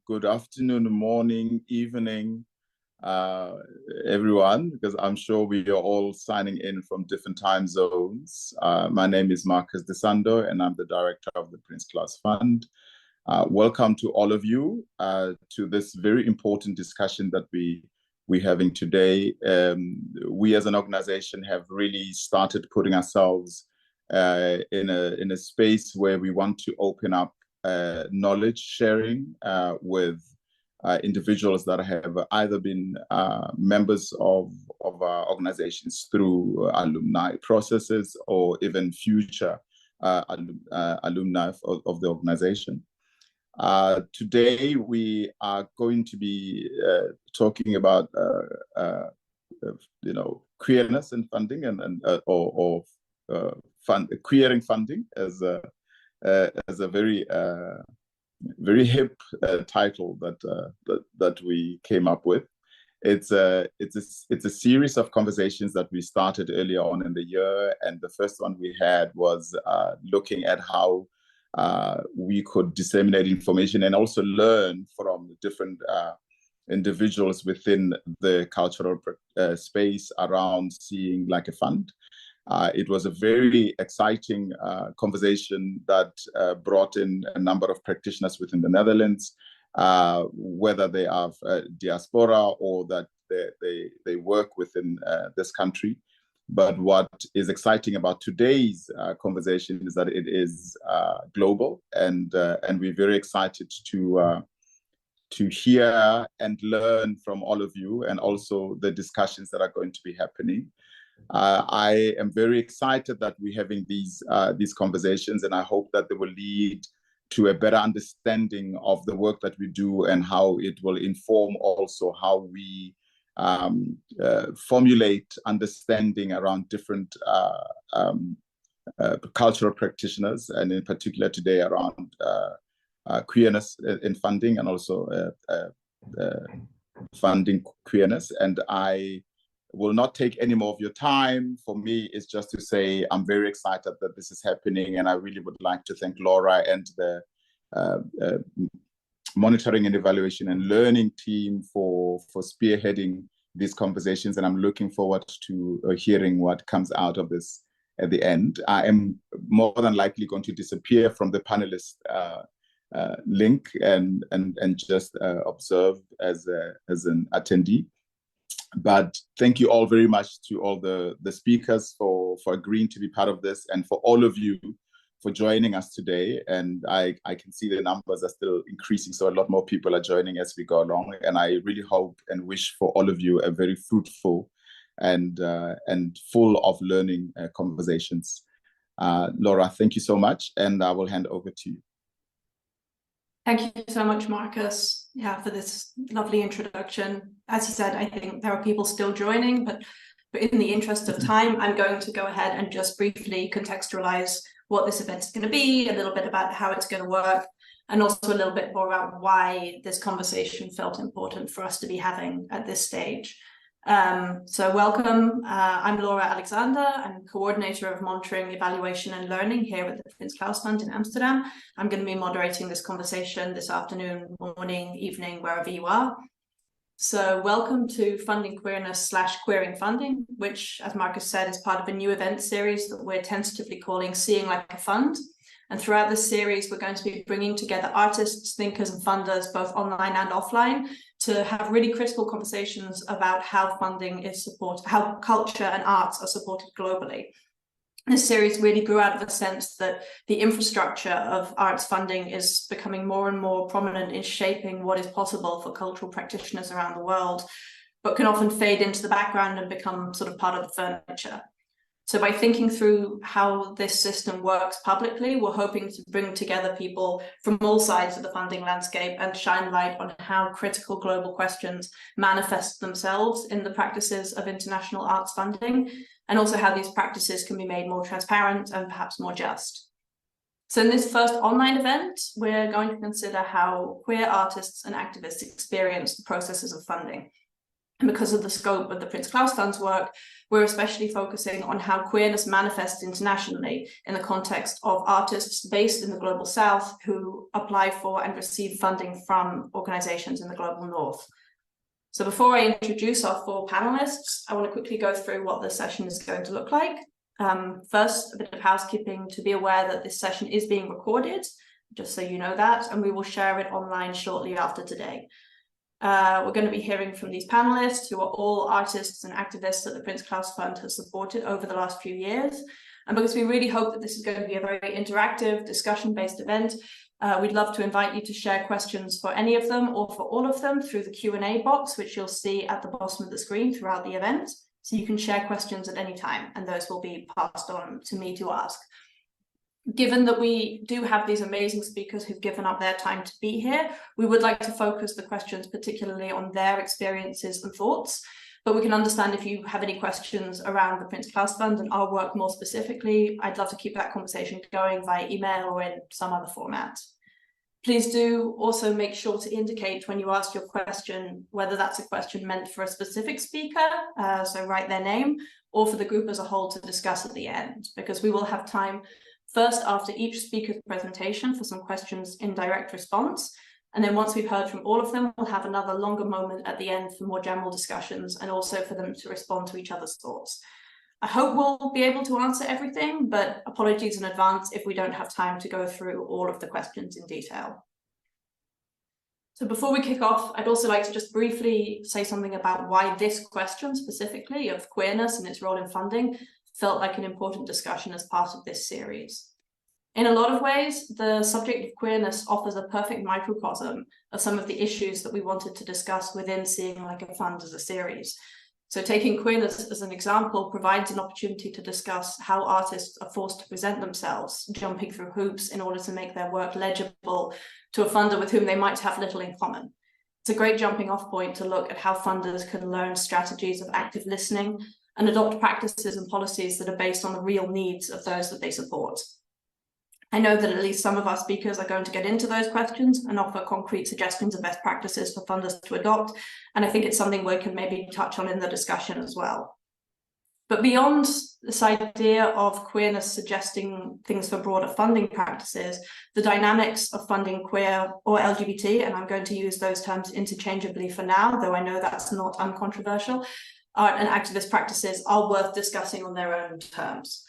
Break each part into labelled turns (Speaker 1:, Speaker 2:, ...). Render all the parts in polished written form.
Speaker 1: Good afternoon, morning, evening, uh, everyone, because I'm sure we are all signing in from different time zones. My name is Marcus DeSando, and I'm the director of the Prince Claus Fund. Welcome to all of you to this very important discussion that we're having today. We as an organization have really started putting ourselves in a space where we want to open up knowledge sharing with individuals that have either been members of our organizations through alumni processes or even future alumni of the organization. Today, we are going to be talking about, queerness and funding or queering funding as a very very hip title that we came up with. It's a series of conversations that we started earlier on in the year, and the first one we had was looking at how we could disseminate information and also learn from different individuals within the cultural space around seeing like a fund. It was a very exciting conversation that brought in a number of practitioners within the Netherlands, whether they are diaspora or that they work within this country. But what is exciting about today's conversation is that it is global, and we're very excited to hear and learn from all of you, and also the discussions that are going to be happening. I am very excited that we're having these conversations, and I hope that they will lead to a better understanding of the work that we do and how it will inform also how we formulate understanding around different cultural practitioners, and in particular today around queerness in funding, and also funding queerness. And I will not take any more of your time. For me, it's just to say I'm very excited that this is happening, and I really would like to thank Laura and the monitoring and evaluation and learning team for spearheading these conversations, and I'm looking forward to hearing what comes out of this at the end. I am more than likely going to disappear from the panelist link and just observe as an attendee. But thank you all very much to all the speakers for agreeing to be part of this, and for all of you for joining us today. And I can see the numbers are still increasing, so a lot more people are joining as we go along. And I really hope and wish for all of you a very fruitful and full of learning conversations. Laura, thank you so much, and I will hand over to you.
Speaker 2: Thank you so much, Marcus, for this lovely introduction. As you said, I think there are people still joining, but in the interest of time, I'm going to go ahead and just briefly contextualize what this event is going to be, a little bit about how it's going to work, and also a little bit more about why this conversation felt important for us to be having at this stage. So welcome. I'm Laura Alexander. I'm coordinator of monitoring, evaluation and learning here at the Prince Claus Fund in Amsterdam. I'm going to be moderating this conversation this afternoon, morning, evening, wherever you are. So welcome to Funding Queerness / Queering Funding, which, as Marcus said, is part of a new event series that we're tentatively calling Seeing Like a Fund. And throughout this series, we're going to be bringing together artists, thinkers and funders, both online and offline, to have really critical conversations about how funding is supported, how culture and arts are supported globally. This series really grew out of a sense that the infrastructure of arts funding is becoming more and more prominent in shaping what is possible for cultural practitioners around the world, but can often fade into the background and become sort of part of the furniture. So by thinking through how this system works publicly, we're hoping to bring together people from all sides of the funding landscape and shine light on how critical global questions manifest themselves in the practices of international arts funding, and also how these practices can be made more transparent and perhaps more just. So in this first online event, we're going to consider how queer artists and activists experience the processes of funding. And because of the scope of the Prince Claus Fund's work, we're especially focusing on how queerness manifests internationally in the context of artists based in the Global South who apply for and receive funding from organizations in the Global North. So before I introduce our 4 panelists, I want to quickly go through what the session is going to look like. First, a bit of housekeeping to be aware that this session is being recorded, just so you know that, and we will share it online shortly after today. We're going to be hearing from these panelists, who are all artists and activists that the Prince Claus Fund has supported over the last few years. And because we really hope that this is going to be a very interactive, discussion-based event, we'd love to invite you to share questions for any of them or for all of them through the Q&A box, which you'll see at the bottom of the screen throughout the event. So you can share questions at any time, and those will be passed on to me to ask. Given that we do have these amazing speakers who've given up their time to be here, we would like to focus the questions particularly on their experiences and thoughts, but we can understand if you have any questions around the Prince Claus Fund and our work more specifically. I'd love to keep that conversation going via email or in some other format. Please do also make sure to indicate when you ask your question whether that's a question meant for a specific speaker, so write their name, or for the group as a whole to discuss at the end, because we will have time first after each speaker's presentation for some questions in direct response. And then once we've heard from all of them, we'll have another longer moment at the end for more general discussions and also for them to respond to each other's thoughts. I hope we'll be able to answer everything, but apologies in advance if we don't have time to go through all of the questions in detail. So before we kick off, I'd also like to just briefly say something about why this question specifically of queerness and its role in funding felt like an important discussion as part of this series. In a lot of ways, the subject of queerness offers a perfect microcosm of some of the issues that we wanted to discuss within Seeing Like a Fund as a series. So taking queerness as an example provides an opportunity to discuss how artists are forced to present themselves, jumping through hoops in order to make their work legible to a funder with whom they might have little in common. It's a great jumping off point to look at how funders can learn strategies of active listening and adopt practices and policies that are based on the real needs of those that they support. I know that at least some of our speakers are going to get into those questions and offer concrete suggestions of best practices for funders to adopt, and I think it's something we can maybe touch on in the discussion as well. But beyond this idea of queerness suggesting things for broader funding practices, the dynamics of funding queer or LGBT, and I'm going to use those terms interchangeably for now, though I know that's not uncontroversial, art and activist practices are worth discussing on their own terms.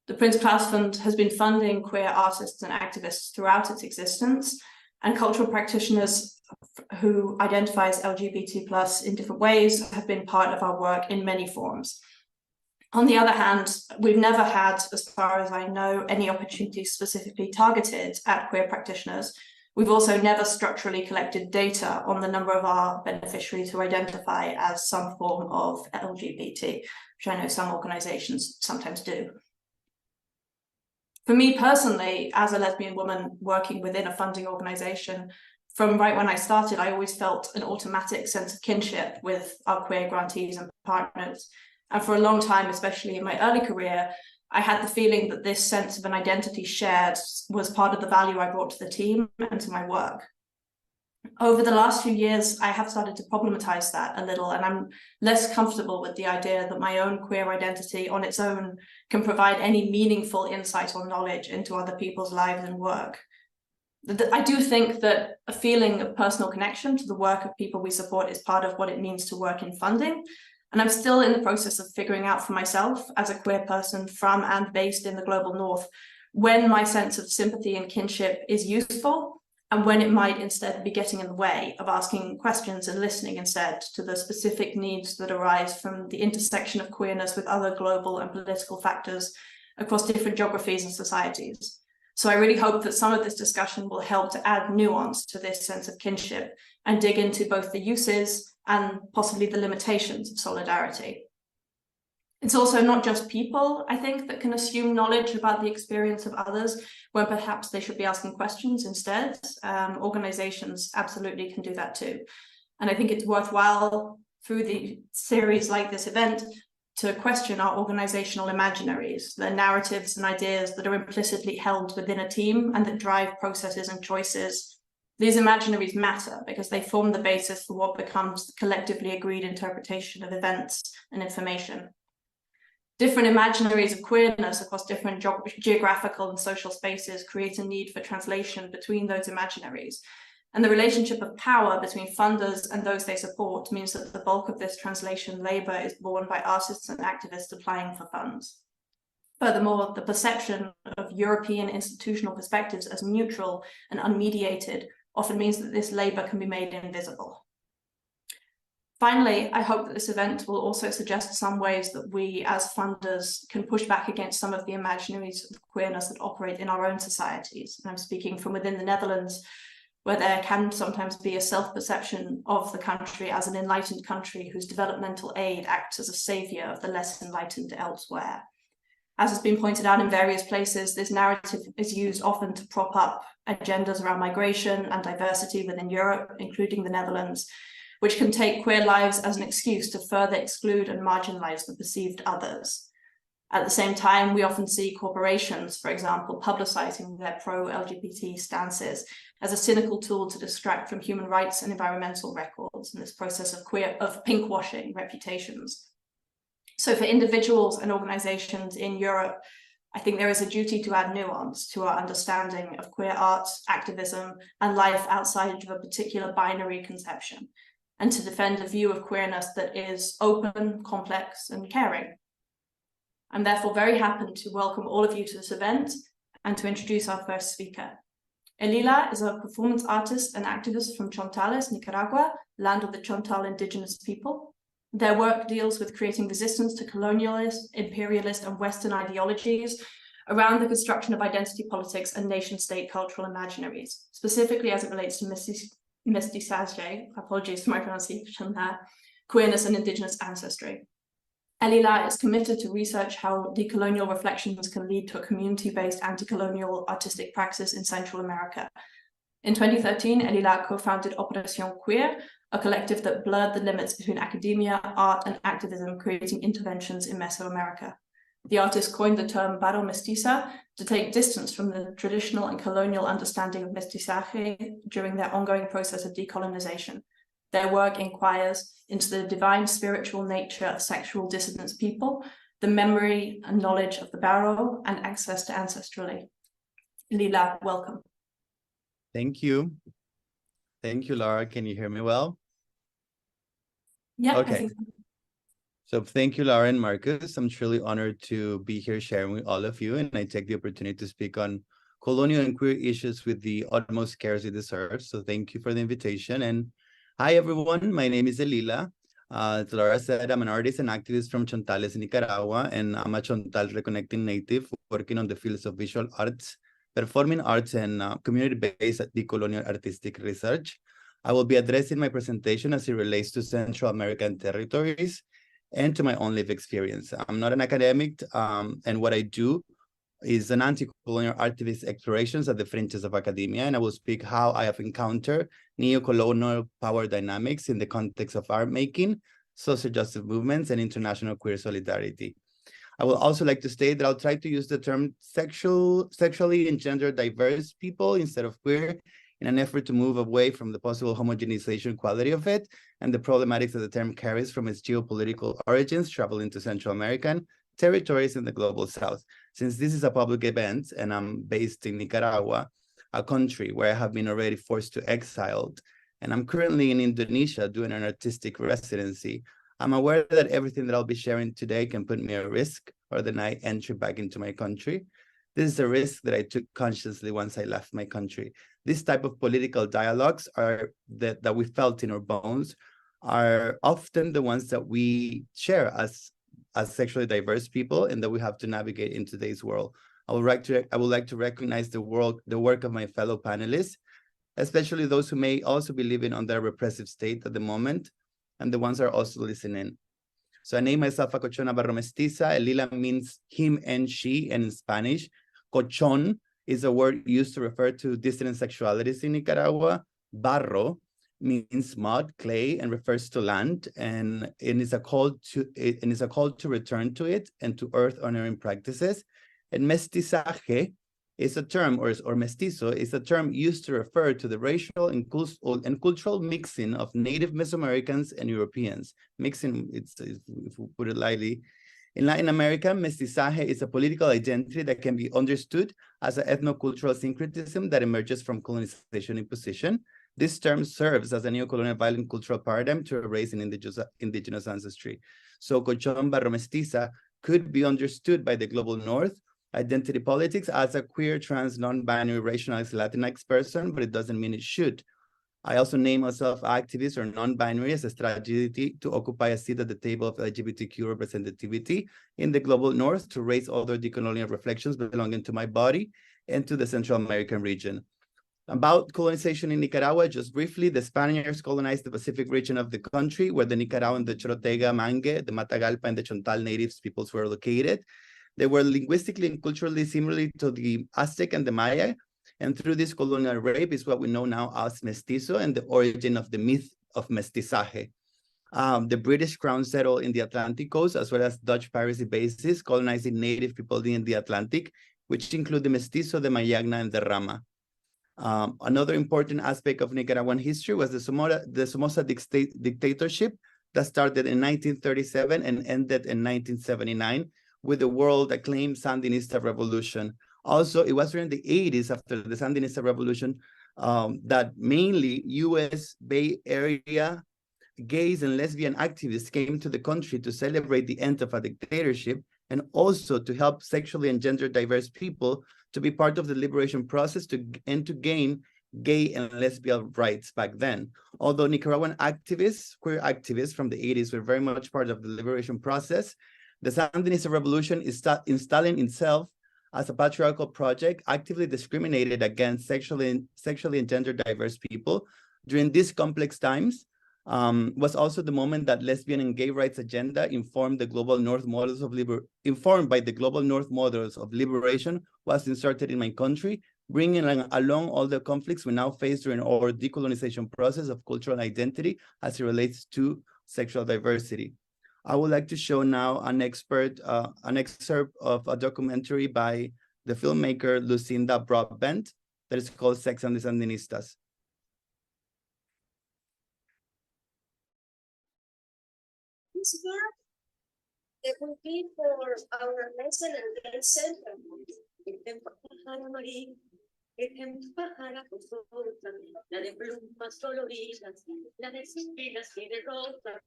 Speaker 2: The Prince Claus Fund has been funding queer artists and activists throughout its existence, and cultural practitioners who identify as LGBT+ in different ways have been part of our work in many forms. On the other hand, we've never had, as far as I know, any opportunities specifically targeted at queer practitioners. We've also never structurally collected data on the number of our beneficiaries who identify as some form of LGBT, which I know some organizations sometimes do. For me personally, as a lesbian woman working within a funding organization, from right when I started, I always felt an automatic sense of kinship with our queer grantees and partners. And for a long time, especially in my early career, I had the feeling that this sense of an identity shared was part of the value I brought to the team and to my work. Over the last few years, I have started to problematize that a little, and I'm less comfortable with the idea that my own queer identity on its own can provide any meaningful insight or knowledge into other people's lives and work. I do think that a feeling of personal connection to the work of people we support is part of what it means to work in funding. And I'm still in the process of figuring out for myself as a queer person from and based in the Global North, when my sense of sympathy and kinship is useful and when it might instead be getting in the way of asking questions and listening instead to the specific needs that arise from the intersection of queerness with other global and political factors across different geographies and societies. So I really hope that some of this discussion will help to add nuance to this sense of kinship and dig into both the uses and possibly the limitations of solidarity. It's also not just people, I think, that can assume knowledge about the experience of others when perhaps they should be asking questions instead. Organizations absolutely can do that too. And I think it's worthwhile through the series like this event to question our organizational imaginaries, the narratives and ideas that are implicitly held within a team and that drive processes and choices These imaginaries matter because they form the basis for what becomes the collectively agreed interpretation of events and information. Different imaginaries of queerness across different geographical and social spaces create a need for translation between those imaginaries. And the relationship of power between funders and those they support means that the bulk of this translation labor is borne by artists and activists applying for funds. Furthermore, the perception of European institutional perspectives as neutral and unmediated often means that this labor can be made invisible. Finally, I hope that this event will also suggest some ways that we as funders can push back against some of the imaginaries of queerness that operate in our own societies. And I'm speaking from within the Netherlands, where there can sometimes be a self-perception of the country as an enlightened country whose developmental aid acts as a savior of the less enlightened elsewhere. As has been pointed out in various places, this narrative is used often to prop up agendas around migration and diversity within Europe, including the Netherlands, which can take queer lives as an excuse to further exclude and marginalize the perceived others. At the same time, we often see corporations, for example, publicizing their pro-LGBT stances as a cynical tool to distract from human rights and environmental records in this process of pinkwashing reputations. So for individuals and organizations in Europe, I think there is a duty to add nuance to our understanding of queer arts, activism, and life outside of a particular binary conception, and to defend a view of queerness that is open, complex, and caring. I'm therefore very happy to welcome all of you to this event and to introduce our first speaker. Elyla is a performance artist and activist from Chontales, Nicaragua, land of the Chontal indigenous people. Their work deals with creating resistance to colonialist, imperialist, and Western ideologies around the construction of identity politics and nation-state cultural imaginaries, specifically as it relates to mestizaje, apologies for my pronunciation there, queerness and indigenous ancestry. Elyla is committed to research how decolonial reflections can lead to a community-based anti-colonial artistic praxis in Central America. In 2013, Elyla co-founded Operación Queer, a collective that blurred the limits between academia, art, and activism, creating interventions in Mesoamerica. The artist coined the term barro mestiza to take distance from the traditional and colonial understanding of mestizaje during their ongoing process of decolonization. Their work inquires into the divine spiritual nature of sexual dissident people, the memory and knowledge of the barro, and access to ancestrally. Elyla, welcome.
Speaker 3: Thank you. Thank you, Laura. Can you hear me well?
Speaker 2: Yeah,
Speaker 3: okay. So thank you, Laura and Marcus. I'm truly honored to be here sharing with all of you, and I take the opportunity to speak on colonial and queer issues with the utmost care it deserves. So thank you for the invitation. And hi, everyone. My name is Elyla. As Laura said, I'm an artist and activist from Chontales, Nicaragua, and I'm a Chontal Reconnecting native working on the fields of visual arts, performing arts, and community-based decolonial artistic research. I will be addressing my presentation as it relates to Central American territories and to my own lived experience. I'm not an academic, and what I do is an anti-colonial artivist explorations at the fringes of academia, and I will speak how I have encountered neo-colonial power dynamics in the context of art making, social justice movements, and international queer solidarity. I would also like to state that I'll try to use the term sexually and gender diverse people instead of queer in an effort to move away from the possible homogenization quality of it and the problematics that the term carries from its geopolitical origins traveling to Central American territories in the global South. Since this is a public event and I'm based in Nicaragua, a country where I have been already forced to exile, and I'm currently in Indonesia doing an artistic residency, I'm aware that everything that I'll be sharing today can put me at risk or deny entry back into my country. This is a risk that I took consciously once I left my country. This type of political dialogues that we felt in our bones are often the ones that we share as sexually diverse people and that we have to navigate in today's world. I would like to recognize the work of my fellow panelists, especially those who may also be living under a repressive state at the moment, and the ones that are also listening. So I name myself a cochona barro mestiza. Elyla means him and she, and in Spanish, cochon is a word used to refer to dissident sexualities in Nicaragua. Barro means mud, clay, and refers to land, and it is a call to return to it and to earth honoring practices. And mestizaje is a term, or mestizo, is a term used to refer to the racial and cultural mixing of native Mesoamericans and Europeans. Mixing, if we put it lightly. In Latin America, mestizaje is a political identity that can be understood as an ethno-cultural syncretism that emerges from colonization imposition. This term serves as a neo-colonial violent cultural paradigm to erase an indigenous ancestry. So Colchón Barro Mestiza could be understood by the global North identity politics as a queer, trans, non-binary, racialized Latinx person, but it doesn't mean it should. I also name myself activist or non-binary as a strategy to occupy a seat at the table of LGBTQ representativity in the global North to raise other decolonial reflections belonging to my body and to the Central American region. About colonization in Nicaragua, just briefly, the Spaniards colonized the Pacific region of the country where the Nicaraguan, the Chorotega, Mangue, the Matagalpa, and the Chontal natives peoples were located. They were linguistically and culturally similar to the Aztec and the Maya, and through this colonial rape is what we know now as mestizo and the origin of the myth of mestizaje. The British crown settled in the Atlantic coast as well as Dutch piracy bases, colonizing native people in the Atlantic, which include the mestizo, the Mayagna, and the Rama. Another important aspect of Nicaraguan history was the Somoza dictatorship that started in 1937 and ended in 1979 with the world-acclaimed Sandinista revolution. Also, it was during the 80s after the Sandinista revolution that mainly US Bay Area gays and lesbian activists came to the country to celebrate the end of a dictatorship and also to help sexually and gender diverse people to be part of the liberation process and to gain gay and lesbian rights back then. Although Nicaraguan activists, queer activists from the 80s were very much part of the liberation process, the Sandinista revolution is installing itself as a patriarchal project, actively discriminated against sexually and gender diverse people. During these complex times, was also the moment that lesbian and gay rights agenda informed by the global North models of liberation was inserted in my country, bringing along all the conflicts we now face during our decolonization process of cultural identity as it relates to sexual diversity. I would like to show now an excerpt of a documentary by the filmmaker Lucinda Broadbent that is called Sex and the Sandinistas.
Speaker 4: This work that will be for our lesson and then center. La de plumas coloridas, la de espinas y de rosa,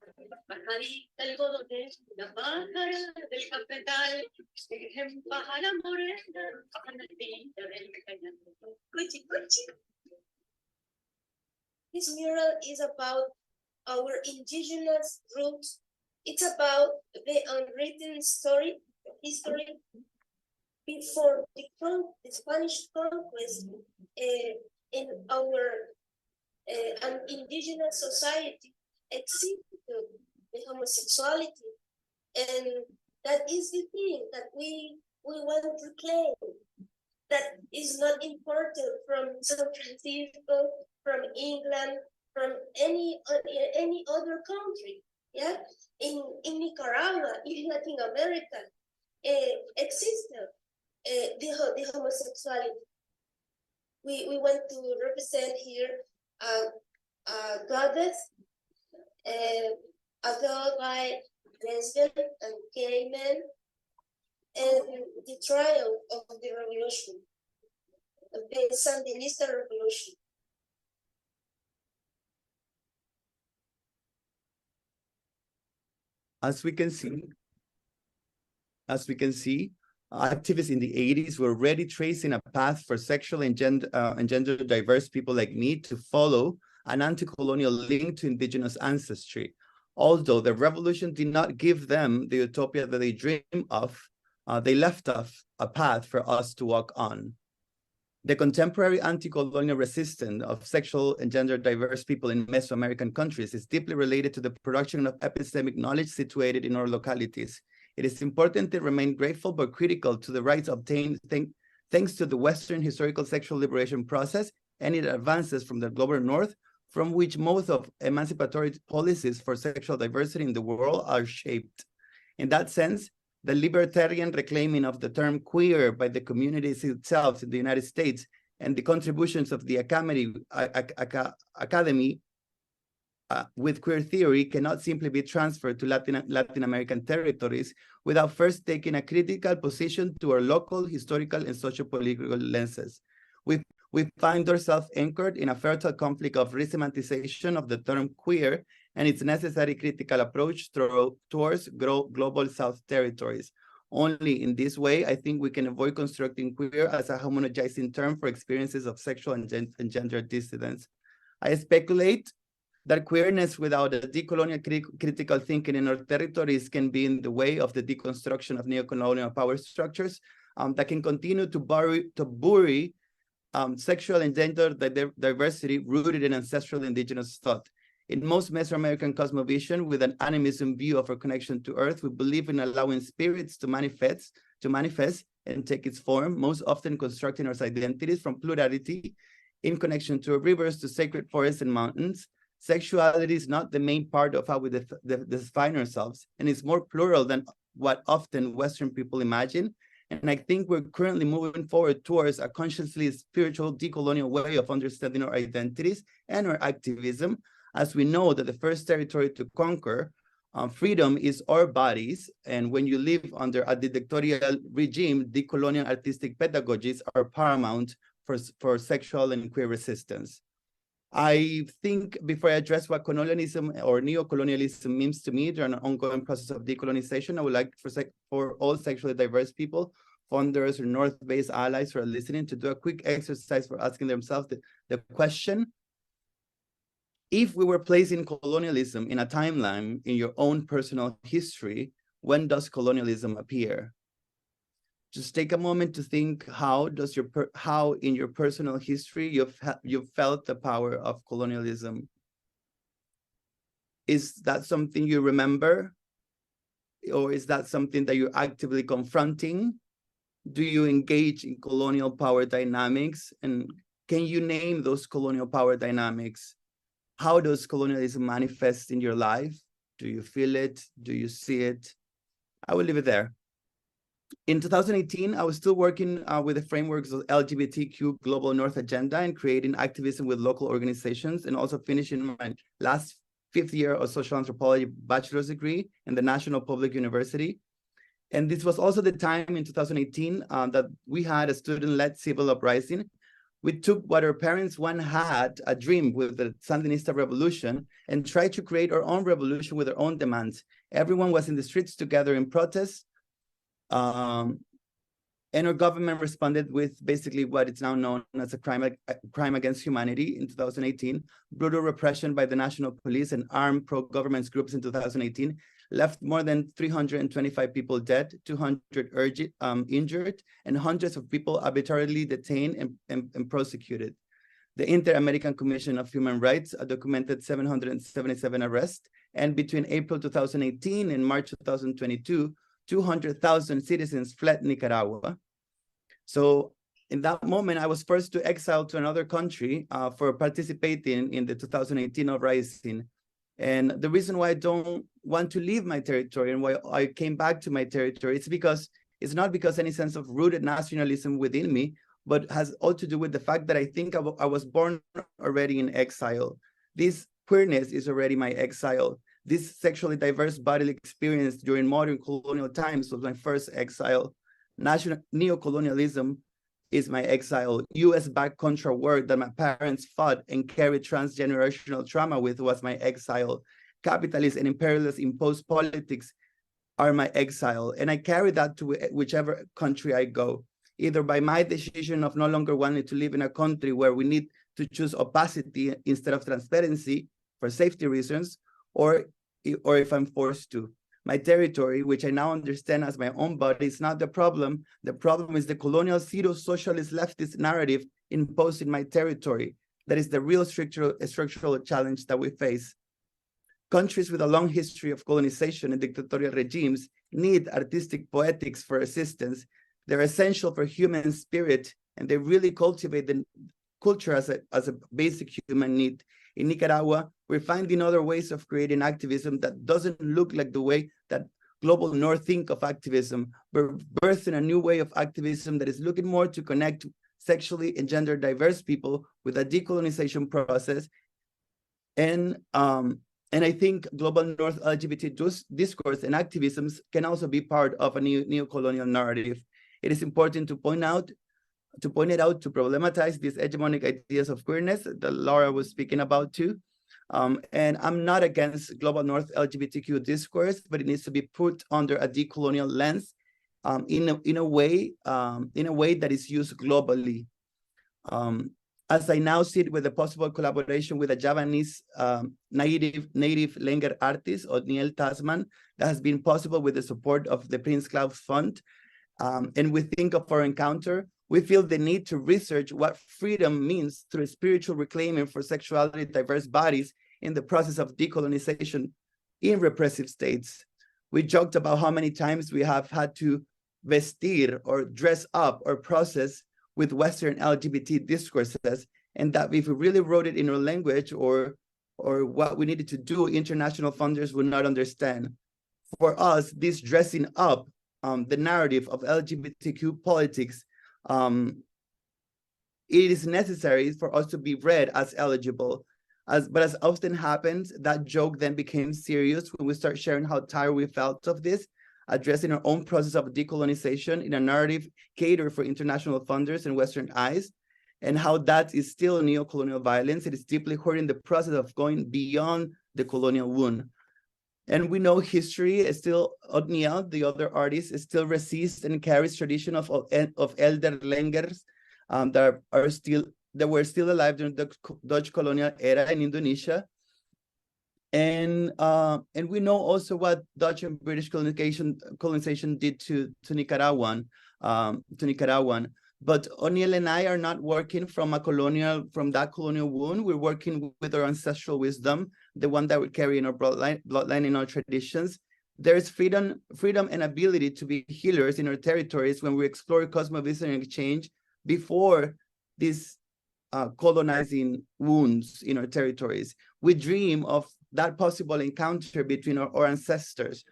Speaker 4: pajarita algodonera, la pájara del cafetal, pájara morena, pajarita del cañón. Cuchi, cuchi. This mural is about our indigenous roots. It's about the unwritten history before the Spanish conquest in our an indigenous society existed the homosexuality, and that is the thing that we want to claim. That is not imported from San Francisco, from England, from any other country. Yeah, in Nicaragua, in Latin America, existed the homosexuality. We want to represent here a goddess, a god like lesbian and gay men, and the trial of the revolution, of the Sandinista revolution.
Speaker 3: As we can see, activists in the 80s were already tracing a path for sexual and gender diverse people like me to follow an anti-colonial link to indigenous ancestry. Although the revolution did not give them the utopia that they dream of, they left us a path for us to walk on. The contemporary anti-colonial resistance of sexual and gender diverse people in Mesoamerican countries is deeply related to the production of epistemic knowledge situated in our localities. It is important to remain grateful but critical to the rights obtained thanks to the Western historical sexual liberation process and its advances from the global North, from which most of emancipatory policies for sexual diversity in the world are shaped. In that sense, the libertarian reclaiming of the term queer by the communities itself in the United States, and the contributions of the academy with queer theory cannot simply be transferred to Latin American territories without first taking a critical position to our local, historical, and socio-political lenses. We find ourselves anchored in a fertile conflict of resemantization of the term queer and its necessary critical approach towards global South territories. Only in this way, I think we can avoid constructing queer as a homogenizing term for experiences of sexual and gender dissidence. I speculate that queerness without a decolonial critical thinking in our territories can be in the way of the deconstruction of neocolonial power structures that can continue to bury sexual and gender diversity rooted in ancestral indigenous thought. In most Mesoamerican cosmovision, with an animism view of our connection to Earth, we believe in allowing spirits to manifest and take its form, most often constructing our identities from plurality in connection to rivers, to sacred forests and mountains. Sexuality is not the main part of how we define ourselves, and it's more plural than what often Western people imagine. And I think we're currently moving forward towards a consciously spiritual decolonial way of understanding our identities and our activism, as we know that the first territory to conquer freedom is our bodies. And when you live under a dictatorial regime, decolonial artistic pedagogies are paramount for sexual and queer resistance. I think before I address what colonialism or neocolonialism means to me during an ongoing process of decolonization, I would like for all sexually diverse people, funders or North-based allies who are listening, to do a quick exercise for asking themselves the question: if we were placing colonialism in a timeline in your own personal history, when does colonialism appear? Just take a moment to think, how in your personal history you've felt the power of colonialism. Is that something you remember? Or is that something that you're actively confronting? Do you engage in colonial power dynamics? And can you name those colonial power dynamics? How does colonialism manifest in your life? Do you feel it? Do you see it? I will leave it there. In 2018, I was still working with the frameworks of LGBTQ Global North Agenda and creating activism with local organizations, and also finishing my last 5th year of social anthropology bachelor's degree in the National Public University. And this was also the time in 2018 that we had a student-led civil uprising. We took what our parents once had, a dream with the Sandinista revolution, and tried to create our own revolution with our own demands. Everyone was in the streets together in protest. And our government responded with basically what is now known as a crime against humanity in 2018. Brutal repression by the national police and armed pro-government groups in 2018 left more than 325 people dead, 200 injured, and hundreds of people arbitrarily detained and prosecuted. The Inter-American Commission of Human Rights documented 777 arrests, and between April 2018 and March 2022, 200,000 citizens fled Nicaragua. So in that moment, I was forced to exile to another country for participating in the 2018 uprising. And the reason why I don't want to leave my territory and why I came back to my territory, it's not because any sense of rooted nationalism within me, but has all to do with the fact that I think I was born already in exile. This queerness is already my exile. This sexually diverse bodily experience during modern colonial times was my first exile. National neocolonialism is my exile. US-backed contra work that my parents fought and carried transgenerational trauma with was my exile. Capitalist and imperialist imposed politics are my exile. And I carry that to whichever country I go, either by my decision of no longer wanting to live in a country where we need to choose opacity instead of transparency for safety reasons, or if I'm forced to. My territory, which I now understand as my own body, is not the problem. The problem is the colonial pseudo-socialist leftist narrative imposed in my territory. That is the real structural challenge that we face. Countries with a long history of colonization and dictatorial regimes need artistic poetics for assistance. They're essential for human spirit, and they really cultivate the culture as a basic human need. In Nicaragua, we're finding other ways of creating activism that doesn't look like the way that global North think of activism. We're birthing a new way of activism that is looking more to connect sexually and gender diverse people with a decolonization process. And I think global North LGBT discourse and activisms can also be part of a neo-colonial narrative. It is important to point it out, to problematize these hegemonic ideas of queerness that Laura was speaking about too. And I'm not against global North LGBTQ discourse, but it needs to be put under a decolonial lens in a way that is used globally. As I now sit with a possible collaboration with a Javanese native Lenger artist, Otniel Tasman, that has been possible with the support of the Prince Claus Fund. And we think of our encounter, we feel the need to research what freedom means through spiritual reclaiming for sexuality diverse bodies in the process of decolonization in repressive states. We joked about how many times we have had to vestir or dress up or process with Western LGBT discourses, and that if we really wrote it in our language or what we needed to do, international funders would not understand. For us, this dressing up the narrative of LGBTQ politics, it is necessary for us to be read as eligible. But as often happens, that joke then became serious when we start sharing how tired we felt of this, addressing our own process of decolonization in a narrative catered for international funders and Western eyes, and how that is still neo-colonial violence. It is deeply hurting the process of going beyond the colonial wound. And we know history is still, Otniel, the other artist, still resists and carries tradition of elder Lengers that were still alive during the Dutch colonial era in Indonesia. And we know also what Dutch and British colonization did to Nicaraguan. But Otniel and I are not working from that colonial wound. We're working with our ancestral wisdom, the one that we carry in our bloodline, in our traditions. There's freedom and ability to be healers in our territories when we explore cosmovision and exchange before these colonizing wounds in our territories. We dream of that possible encounter between our ancestors.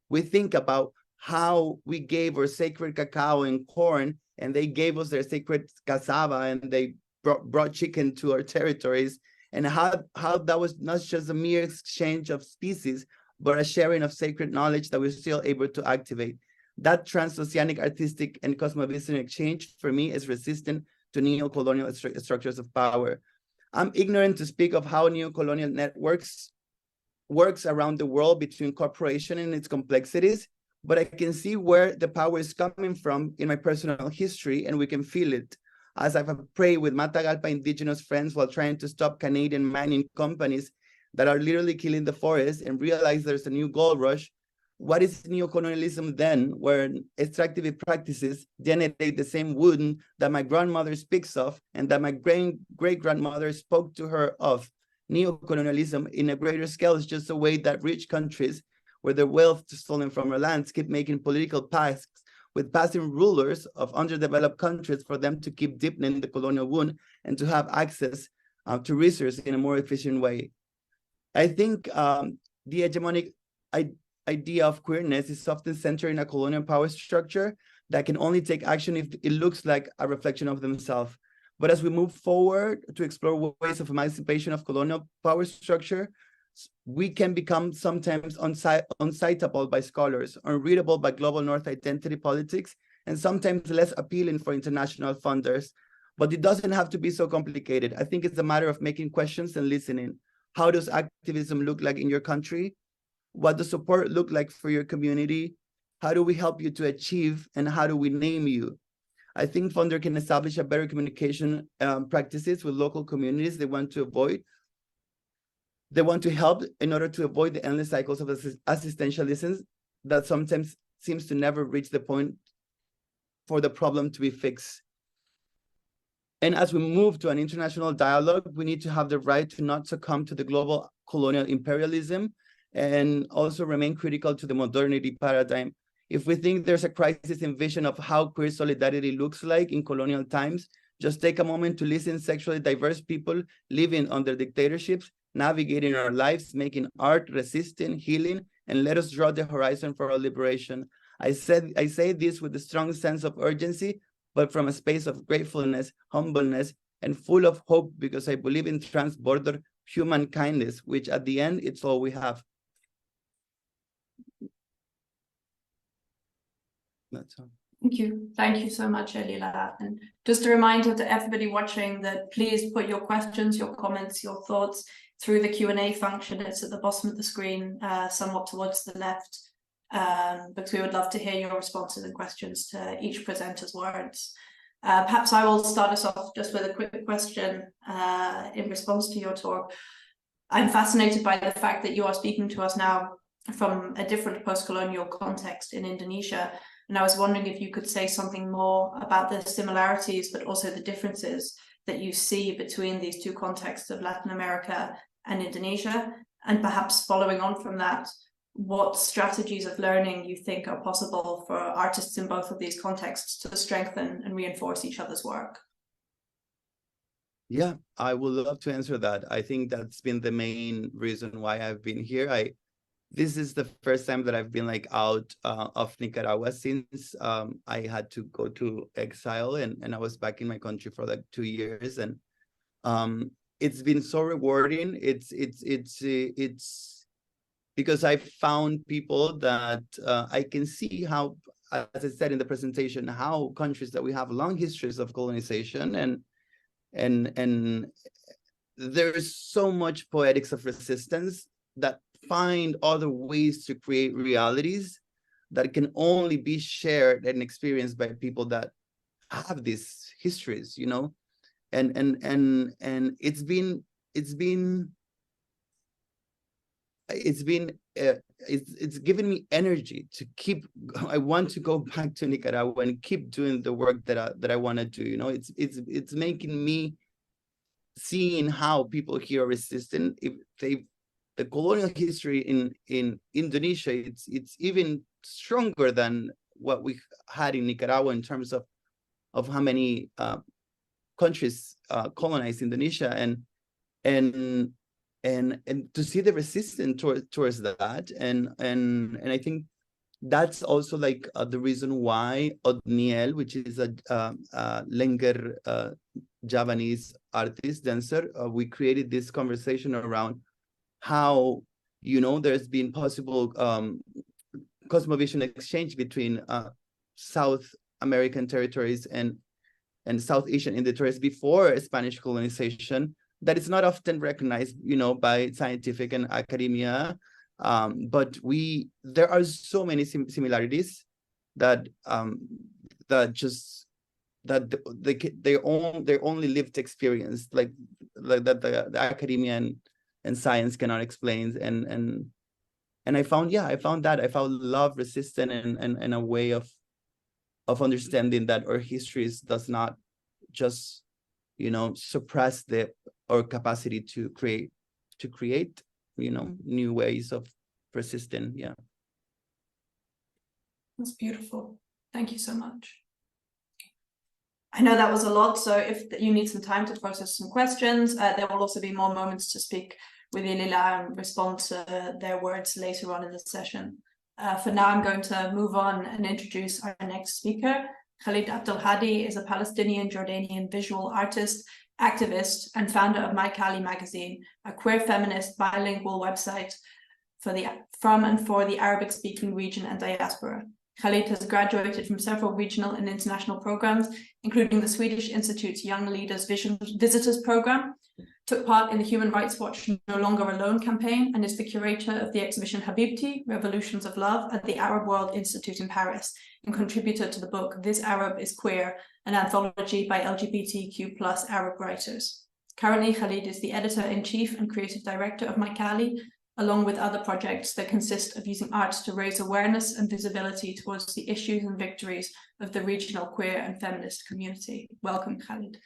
Speaker 3: We think about how we gave our sacred cacao and corn, and they gave us their sacred cassava, and they brought chicken to our territories, and how that was not just a mere exchange of species, but a sharing of sacred knowledge that we're still able to activate. That transoceanic artistic and cosmovision exchange, for me, is resistant to neo-colonial structures of power. I'm ignorant to speak of how neo-colonial networks works around the world between corporation and its complexities, but I can see where the power is coming from in my personal history, and we can feel it. As I've prayed with Matagalpa indigenous friends while trying to stop Canadian mining companies that are literally killing the forest and realize there's a new gold rush, what is neocolonialism then, where extractive practices generate the same wound that my grandmother speaks of and that my great-grandmother spoke to her of? Neocolonialism in a greater scale is just a way that rich countries, where their wealth stolen from our lands, keep making political pacts with passing rulers of underdeveloped countries for them to keep deepening the colonial wound and to have access to resources in a more efficient way. I think the hegemonic idea of queerness is often centered in a colonial power structure that can only take action if it looks like a reflection of themselves. But as we move forward to explore ways of emancipation of colonial power structure, we can become sometimes uncitable by scholars, unreadable by global North identity politics, and sometimes less appealing for international funders. But it doesn't have to be so complicated. I think it's a matter of making questions and listening. How does activism look like in your country? What does support look like for your community? How do we help you to achieve, and how do we name you? I think Funder can establish a better communication practices with local communities they want to avoid. They want to help in order to avoid the endless cycles of assistentialism that sometimes seems to never reach the point for the problem to be fixed. And as we move to an international dialogue, we need to have the right to not succumb to the global colonial imperialism and also remain critical to the modernity paradigm. If we think there's a crisis in vision of how queer solidarity looks like in colonial times, just take a moment to listen to sexually diverse people living under dictatorships, navigating our lives, making art, resisting, healing, and let us draw the horizon for our liberation. I say this with a strong sense of urgency, but from a space of gratefulness, humbleness, and full of hope, because I believe in trans-border human kindness, which at the end, it's all we have. That's all.
Speaker 2: Thank you. Thank you so much, Elyla. And just a reminder to everybody watching that please put your questions, your comments, your thoughts through the Q&A function. It's at the bottom of the screen, somewhat towards the left, because we would love to hear your responses and questions to each presenter's words. Perhaps I will start us off just with a quick question in response to your talk. I'm fascinated by the fact that you are speaking to us now from a different post-colonial context in Indonesia. And I was wondering if you could say something more about the similarities, but also the differences that you see between these two contexts of Latin America and Indonesia. And perhaps following on from that, what strategies of learning you think are possible for artists in both of these contexts to strengthen and reinforce each other's work?
Speaker 3: Yeah, I would love to answer that. I think that's been the main reason why I've been here. This is the first time that I've been like out of Nicaragua since I had to go to exile, and I was back in my country for like 2 years, and it's been so rewarding. It's because I found people that I can see how, as I said in the presentation, how countries that we have long histories of colonization and there's so much poetics of resistance that find other ways to create realities that can only be shared and experienced by people that have these histories, you know, and it's given me energy to keep. I want to go back to Nicaragua and keep doing the work that I want to do. You know, it's making me seeing how people here are resistant. If the colonial history in Indonesia, it's even stronger than what we had in Nicaragua in terms of how many countries colonized Indonesia, and to see the resistance towards that, and I think that's also like the reason why Otniel, which is a Lenger Javanese artist, dancer, we created this conversation around how, you know, there's been possible cosmovision exchange between South American territories and South Asian territories before Spanish colonization, that is not often recognized, you know, by scientific and academia. But there are so many similarities that their only lived experience, like that the academia and science cannot explain. And I found love, resistance, and a way of understanding that our histories does not just, you know, suppress our capacity to create, you know, new ways of persisting. Yeah.
Speaker 2: That's beautiful. Thank you so much. I know that was a lot, so if you need some time to process some questions, there will also be more moments to speak with Elyla and respond to their words later on in the session. For now, I'm going to move on and introduce our next speaker. Khalid Abdel-Hadi is a Palestinian Jordanian visual artist, activist, and founder of My.Kali magazine, a queer feminist bilingual website from and for the Arabic-speaking region and diaspora. Khalid has graduated from several regional and international programs, including the Swedish Institute's Young Leaders Visitors Program, took part in the Human Rights Watch No Longer Alone campaign, and is the curator of the exhibition Habibti, Revolutions of Love at the Arab World Institute in Paris, and contributor to the book This Arab is Queer, an anthology by LGBTQ+ Arab writers. Currently, Khalid is the editor-in-chief and creative director of My.Kali, along with other projects that consist of using art to raise awareness and visibility towards the issues and victories of the regional queer and feminist community. Welcome, Khalid.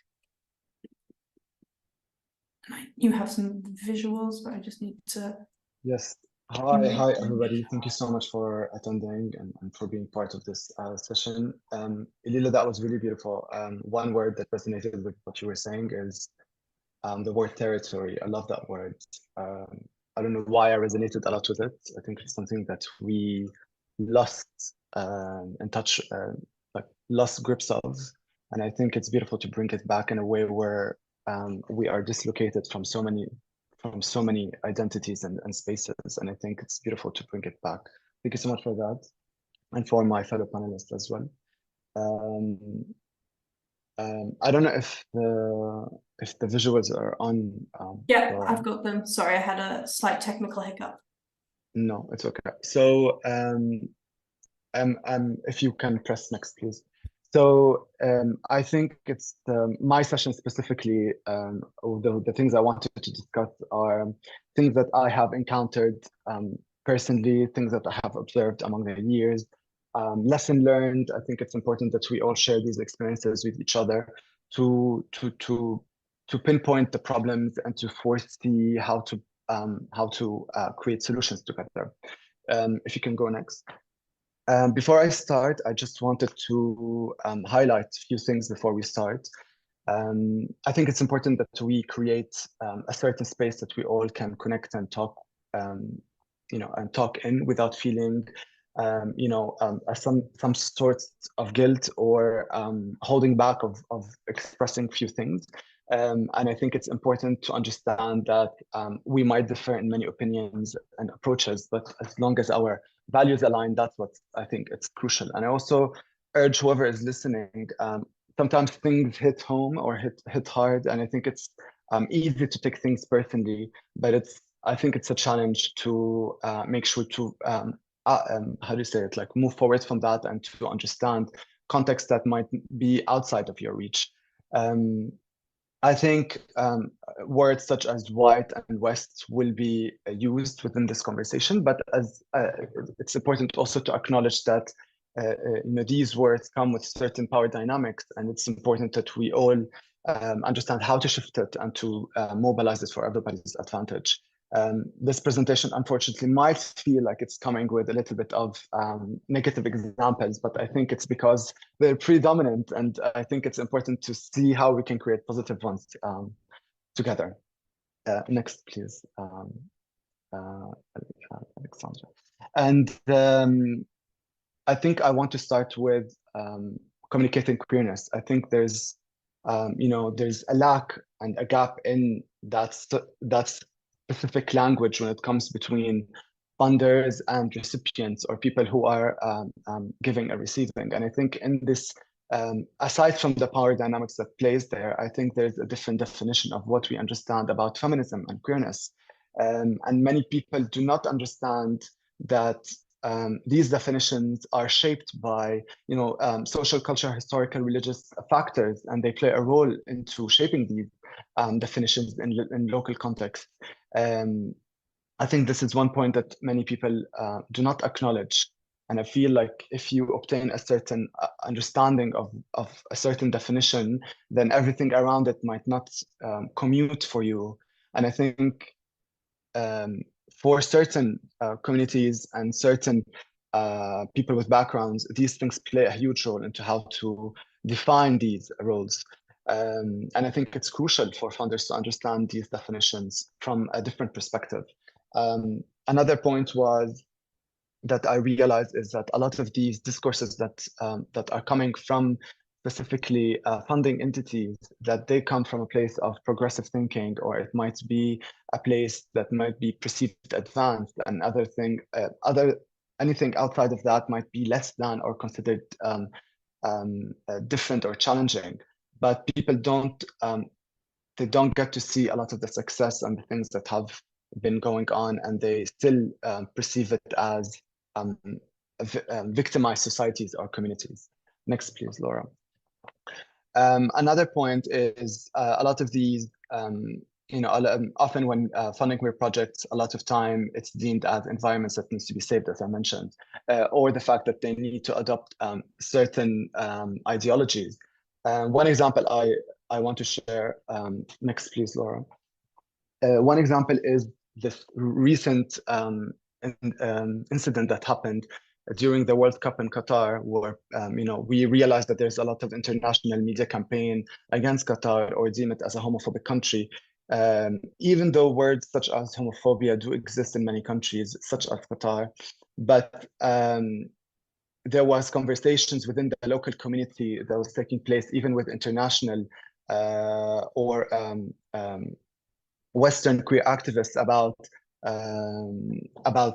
Speaker 2: You have some visuals, but I just need to...
Speaker 5: Yes. Hi, everybody. Thank you so much for attending and for being part of this session. Elyla, that was really beautiful. One word that resonated with what you were saying is the word territory. I love that word. I don't know why I resonated a lot with it. I think it's something that we lost in touch, like lost grips of. And I think it's beautiful to bring it back in a way where we are dislocated from so many identities and spaces. And I think it's beautiful to bring it back. Thank you so much for that. And for my fellow panelists as well. I don't know if the visuals are on.
Speaker 2: Yeah,
Speaker 5: Laura.
Speaker 2: I've got them. Sorry, I had a slight technical hiccup.
Speaker 5: No, it's okay. So if you can press next, please. So I think it's my session specifically, the things I wanted to discuss are things that I have encountered personally, things that I have observed among the years, lesson learned. I think it's important that we all share these experiences with each other to pinpoint the problems and to foresee how to create solutions together. If you can go next. Before I start, I just wanted to highlight a few things before we start. I think it's important that we create a certain space that we all can connect and talk, and talk in without feeling, some sort of guilt or holding back of expressing few things. And I think it's important to understand that we might differ in many opinions and approaches, but as long as our values align, that's what I think it's crucial. And I also urge whoever is listening, sometimes things hit home or hit hard, and I think it's easy to take things personally, but I think it's a challenge to make sure to how do you say it, like move forward from that and to understand context that might be outside of your reach. I think words such as white and West will be used within this conversation, but as it's important also to acknowledge that these words come with certain power dynamics, and it's important that we all understand how to shift it and to mobilize it for everybody's advantage. This presentation, unfortunately, might feel like it's coming with a little bit of negative examples, but I think it's because they're predominant, and I think it's important to see how we can create positive ones together. Next, please, Alexandra. And I think I want to start with communicating queerness. I think there's a lack and a gap in that specific language when it comes between funders and recipients or people who are giving and receiving. And I think in this, aside from the power dynamics that plays there, I think there's a different definition of what we understand about feminism and queerness. And many people do not understand that these definitions are shaped by social, cultural, historical, religious factors, and they play a role into shaping these definitions in local context. I think this is one point that many people do not acknowledge. And I feel like if you obtain a certain understanding of a certain definition, then everything around it might not commute for you. And I think for certain communities and certain people with backgrounds, these things play a huge role into how to define these roles. And I think it's crucial for funders to understand these definitions from a different perspective. Another point was that I realized is that a lot of these discourses that are coming from specifically funding entities, that they come from a place of progressive thinking, or it might be a place that might be perceived advanced, and anything outside of that might be less than or considered different or challenging. But people don't get to see a lot of the success and the things that have been going on, and they still perceive it as victimized societies or communities. Next, please, Laura. Another point is a lot of these, often when funding queer projects, a lot of time it's deemed as environments that needs to be saved, as I mentioned, or the fact that they need to adopt certain ideologies. One example I want to share, next please, Laura. One example is this recent incident that happened during the World Cup in Qatar, where we realized that there's a lot of international media campaign against Qatar or deem it as a homophobic country. even though words such as homophobia do exist in many countries, such as Qatar, but there was conversations within the local community that was taking place, even with international or Western queer activists about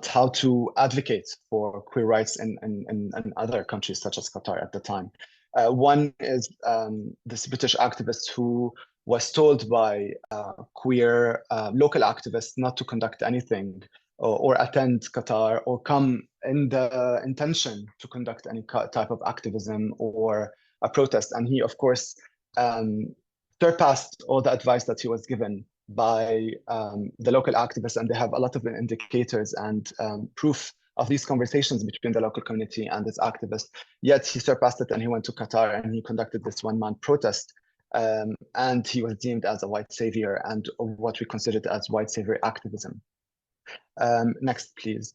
Speaker 5: how to advocate for queer rights in other countries such as Qatar at the time. One is this British activist who was told by queer local activists not to conduct anything or attend Qatar or come in the intention to conduct any type of activism or a protest. And he, of course, surpassed all the advice that he was given by the local activists, and they have a lot of indicators and proof of these conversations between the local community and this activist. Yet he surpassed it and he went to Qatar and he conducted this one-man protest. And he was deemed as a white savior and what we considered as white savior activism. Next, please.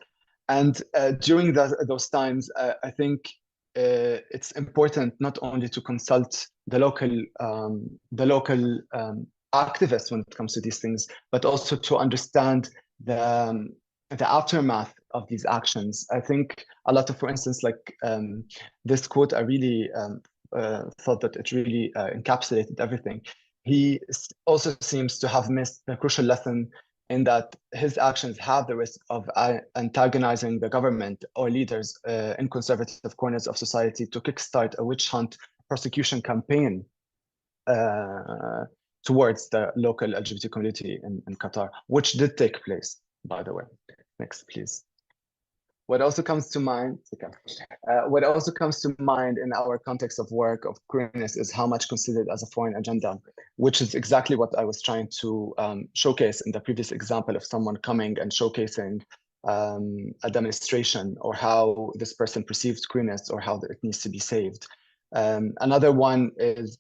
Speaker 5: And during those times, I think it's important not only to consult the local activists when it comes to these things, but also to understand the aftermath of these actions. I think a lot of, for instance, like this quote, I really thought that it really encapsulated everything. He also seems to have missed the crucial lesson in that his actions have the risk of antagonizing the government or leaders in conservative corners of society to kickstart a witch hunt prosecution campaign towards the local LGBT community in Qatar, which did take place, by the way. Next, please. What also comes to mind, in our context of work of queerness is how much considered as a foreign agenda, which is exactly what I was trying to showcase in the previous example of someone coming and showcasing a demonstration or how this person perceives queerness or how it needs to be saved. Another one is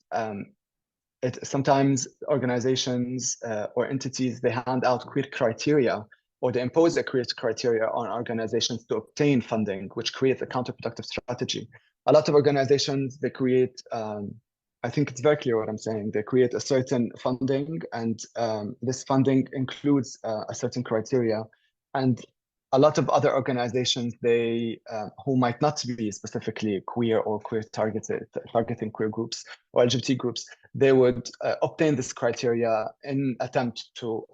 Speaker 5: sometimes organizations or entities, they hand out queer criteria or they impose a queer criteria on organizations to obtain funding, which creates a counterproductive strategy. A lot of organizations, they create, I think it's very clear what I'm saying, they create a certain funding and this funding includes a certain criteria. And a lot of other organizations, they who might not be specifically queer or targeting queer groups or LGBT groups, they would obtain this criteria in attempt to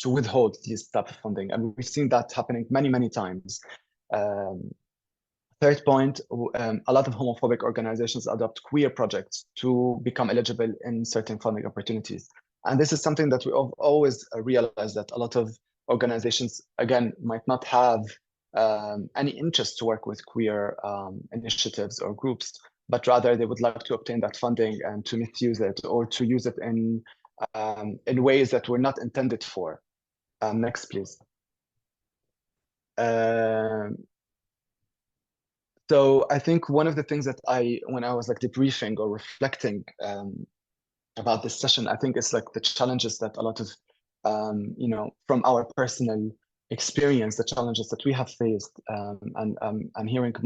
Speaker 5: withhold these type of funding. And we've seen that happening many, many times. Third point, a lot of homophobic organizations adopt queer projects to become eligible in certain funding opportunities. And this is something that we always realize that a lot of organizations, again, might not have any interest to work with queer initiatives or groups, but rather they would like to obtain that funding and to misuse it or to use it in ways that were not intended for. Next, please. So I think one of the things that when I was like debriefing or reflecting about this session, I think it's like the challenges that a lot of, from our personal experience, the challenges that we have faced, and hearing a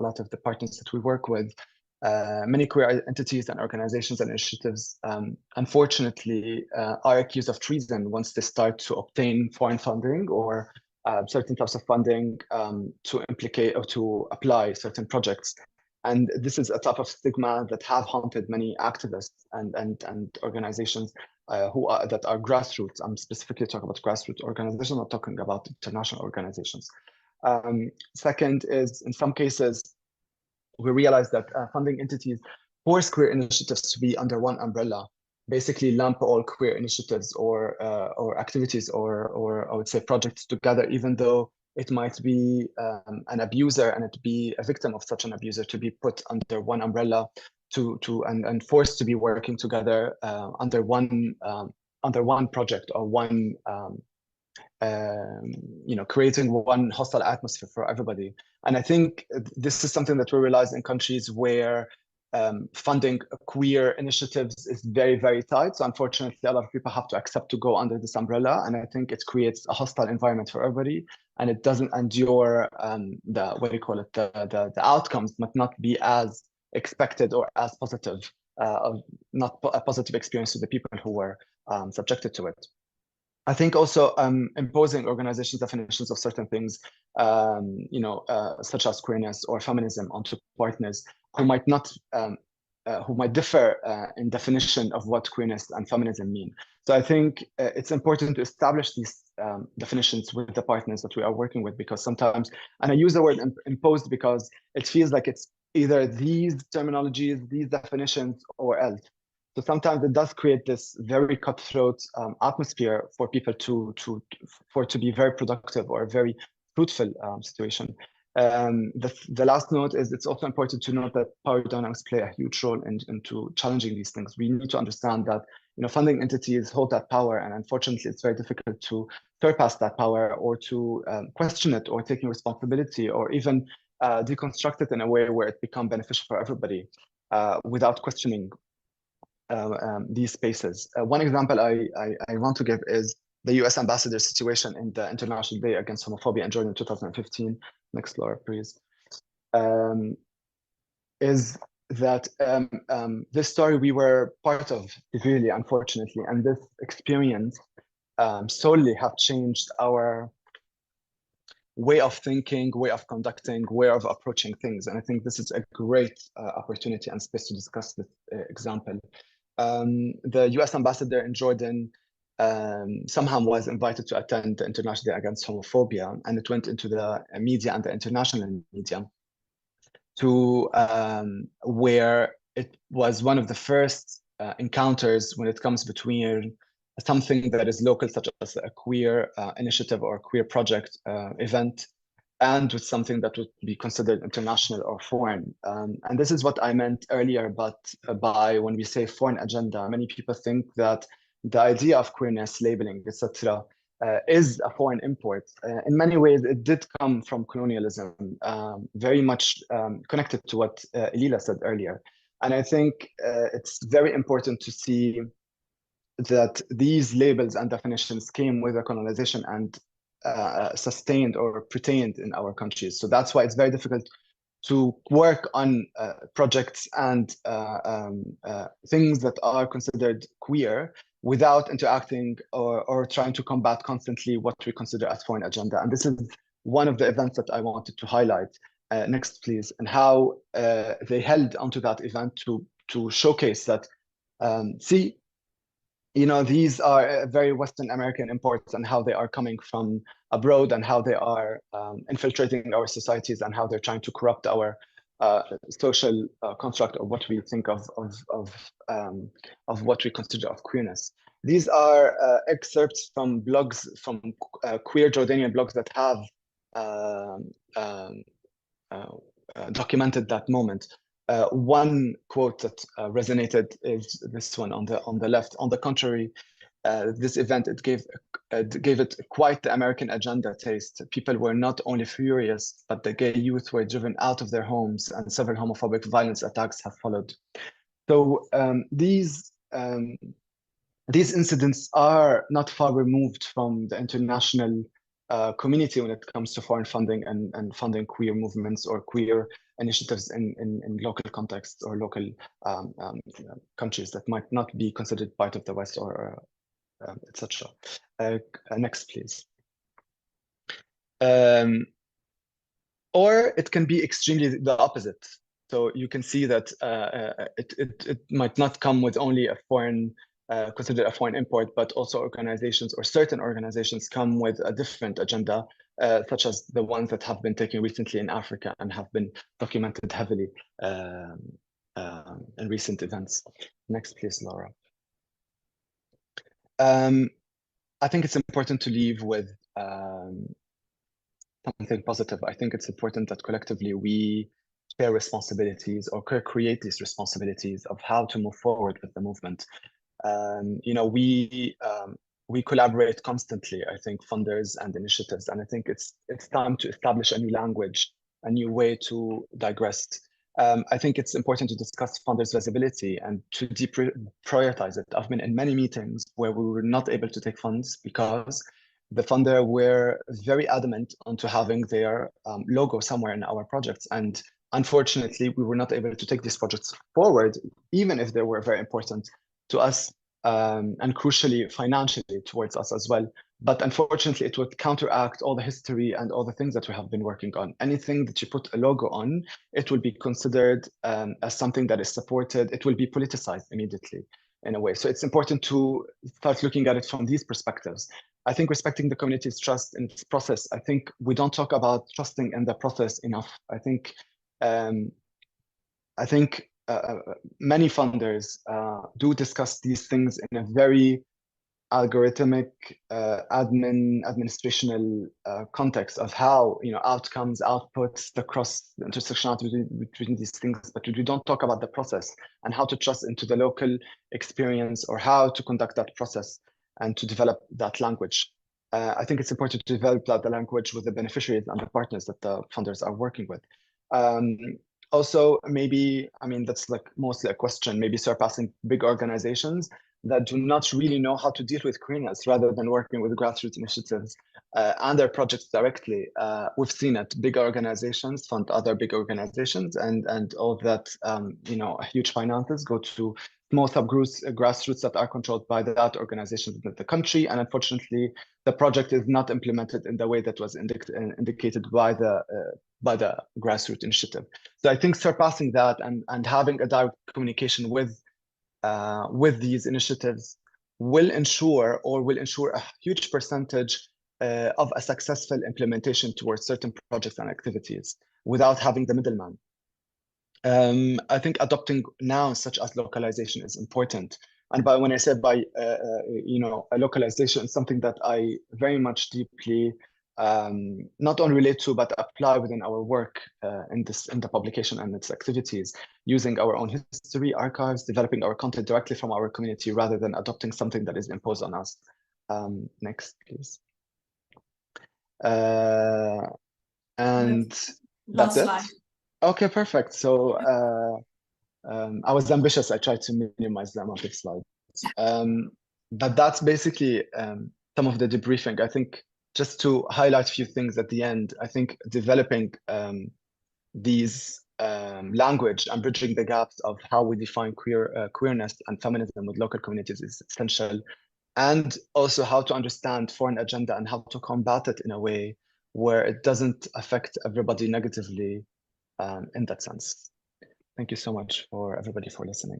Speaker 5: lot of the partners that we work with, many queer entities and organizations and initiatives, unfortunately, are accused of treason once they start to obtain foreign funding or certain types of funding to implicate or to apply certain projects. And this is a type of stigma that have haunted many activists and organizations that are grassroots. I'm specifically talking about grassroots organizations, I'm not talking about international organizations. Second is, in some cases, we realize that funding entities force queer initiatives to be under one umbrella, basically lump all queer initiatives or activities or I would say projects together, even though it might be an abuser and it be a victim of such an abuser to be put under one umbrella and forced to be working together under one project or one creating one hostile atmosphere for everybody. And I think this is something that we realize in countries where funding queer initiatives is very, very tight. So unfortunately, a lot of people have to accept to go under this umbrella. And I think it creates a hostile environment for everybody. And it doesn't endure the outcomes might not be as expected or as positive not a positive experience to the people who were subjected to it. I think also imposing organizations' definitions of certain things, such as queerness or feminism onto partners who might not, who might differ in definition of what queerness and feminism mean. So I think it's important to establish these definitions with the partners that we are working with, because sometimes, and I use the word imposed because it feels like it's either these terminologies, these definitions, or else. So sometimes it does create this very cutthroat atmosphere for people to be very productive or very fruitful situation. The last note is it's also important to note that power dynamics play a huge role into challenging these things. We need to understand that funding entities hold that power, and unfortunately, it's very difficult to surpass that power or to question it or taking responsibility or even deconstruct it in a way where it becomes beneficial for everybody without questioning these spaces. One example I want to give is the US ambassador situation in the International Day Against Homophobia in Jordan in 2015. Next, Laura, please. Is that this story we were part of severely, unfortunately, and this experience solely have changed our way of thinking, way of conducting, way of approaching things. And I think this is a great opportunity and space to discuss this example. The US ambassador in Jordan somehow was invited to attend the International Day Against Homophobia, and it went into the media and the international media to where it was one of the first encounters when it comes between something that is local, such as a queer initiative or a queer project event, and with something that would be considered international or foreign. And this is what I meant earlier, but by when we say foreign agenda, many people think that the idea of queerness, labeling, etc., is a foreign import. In many ways, it did come from colonialism, very much connected to what Elyla said earlier. And I think it's very important to see that these labels and definitions came with the colonization and sustained or retained in our countries. So that's why it's very difficult to work on projects and things that are considered queer without interacting or trying to combat constantly what we consider as foreign agenda. And this is one of the events that I wanted to highlight. Next, please. And how they held onto that event to showcase that, these are very Western American imports and how they are coming from abroad and how they are infiltrating our societies and how they're trying to corrupt our social construct of what we think of what we consider of queerness. These are excerpts from blogs, from queer Jordanian blogs that have documented that moment. One quote that resonated is this one on the left. On the contrary, this event, it gave it quite the American agenda taste. People were not only furious, but the gay youth were driven out of their homes, and several homophobic violence attacks have followed. So these incidents are not far removed from the international community when it comes to foreign funding and funding queer movements or queer initiatives in local contexts or local countries that might not be considered part of the West or etc. Next, please. Or it can be extremely the opposite. So you can see that it might not come with only a foreign, considered a foreign import, but also organizations or certain organizations come with a different agenda, such as the ones that have been taken recently in Africa and have been documented heavily in recent events. Next, please, Laura. I think it's important to leave with something positive. I think it's important that collectively we share responsibilities or create these responsibilities of how to move forward with the movement. We collaborate constantly, I think, funders and initiatives, and I think it's time to establish a new language, a new way to digress. I think it's important to discuss funders' visibility and to deprioritize it. I've been in many meetings where we were not able to take funds because the funder were very adamant onto having their logo somewhere in our projects, and unfortunately, we were not able to take these projects forward, even if they were very important to us, and crucially financially towards us as well. But unfortunately, it would counteract all the history and all the things that we have been working on. Anything that you put a logo on, it will be considered as something that is supported. It will be politicized immediately in a way. So it's important to start looking at it from these perspectives. I think respecting the community's trust in its process. I think we don't talk about trusting in the process enough. I think many funders do discuss these things in a very algorithmic, administrational context of how, outcomes, outputs, the intersectionality between these things, but we don't talk about the process and how to trust into the local experience or how to conduct that process and to develop that language. I think it's important to develop that language with the beneficiaries and the partners that the funders are working with. Also, maybe, that's like mostly a question, maybe surpassing big organizations that do not really know how to deal with queerness rather than working with grassroots initiatives and their projects directly. We've seen it, big organizations fund other big organizations and all that, huge finances go to small subgroups, grassroots that are controlled by that organization within the country. And unfortunately, the project is not implemented in the way that was indicated by the grassroots initiative. So I think surpassing that and having a direct communication with these initiatives will ensure a huge percentage of a successful implementation towards certain projects and activities without having the middleman. I think adopting nouns such as localization is important. And when I say a localization is something that I very much deeply not only relate to, but apply within our work in the publication and its activities, using our own history, archives, developing our content directly from our community rather than adopting something that is imposed on us. Next, please. And that's it. Slide. Okay, perfect. So I was ambitious. I tried to minimize the amount of slides. But that's basically some of the debriefing. I think just to highlight a few things at the end, I think developing these language and bridging the gaps of how we define queerness and feminism with local communities is essential. And also how to understand foreign agenda and how to combat it in a way where it doesn't affect everybody negatively in that sense. Thank you so much for everybody for listening.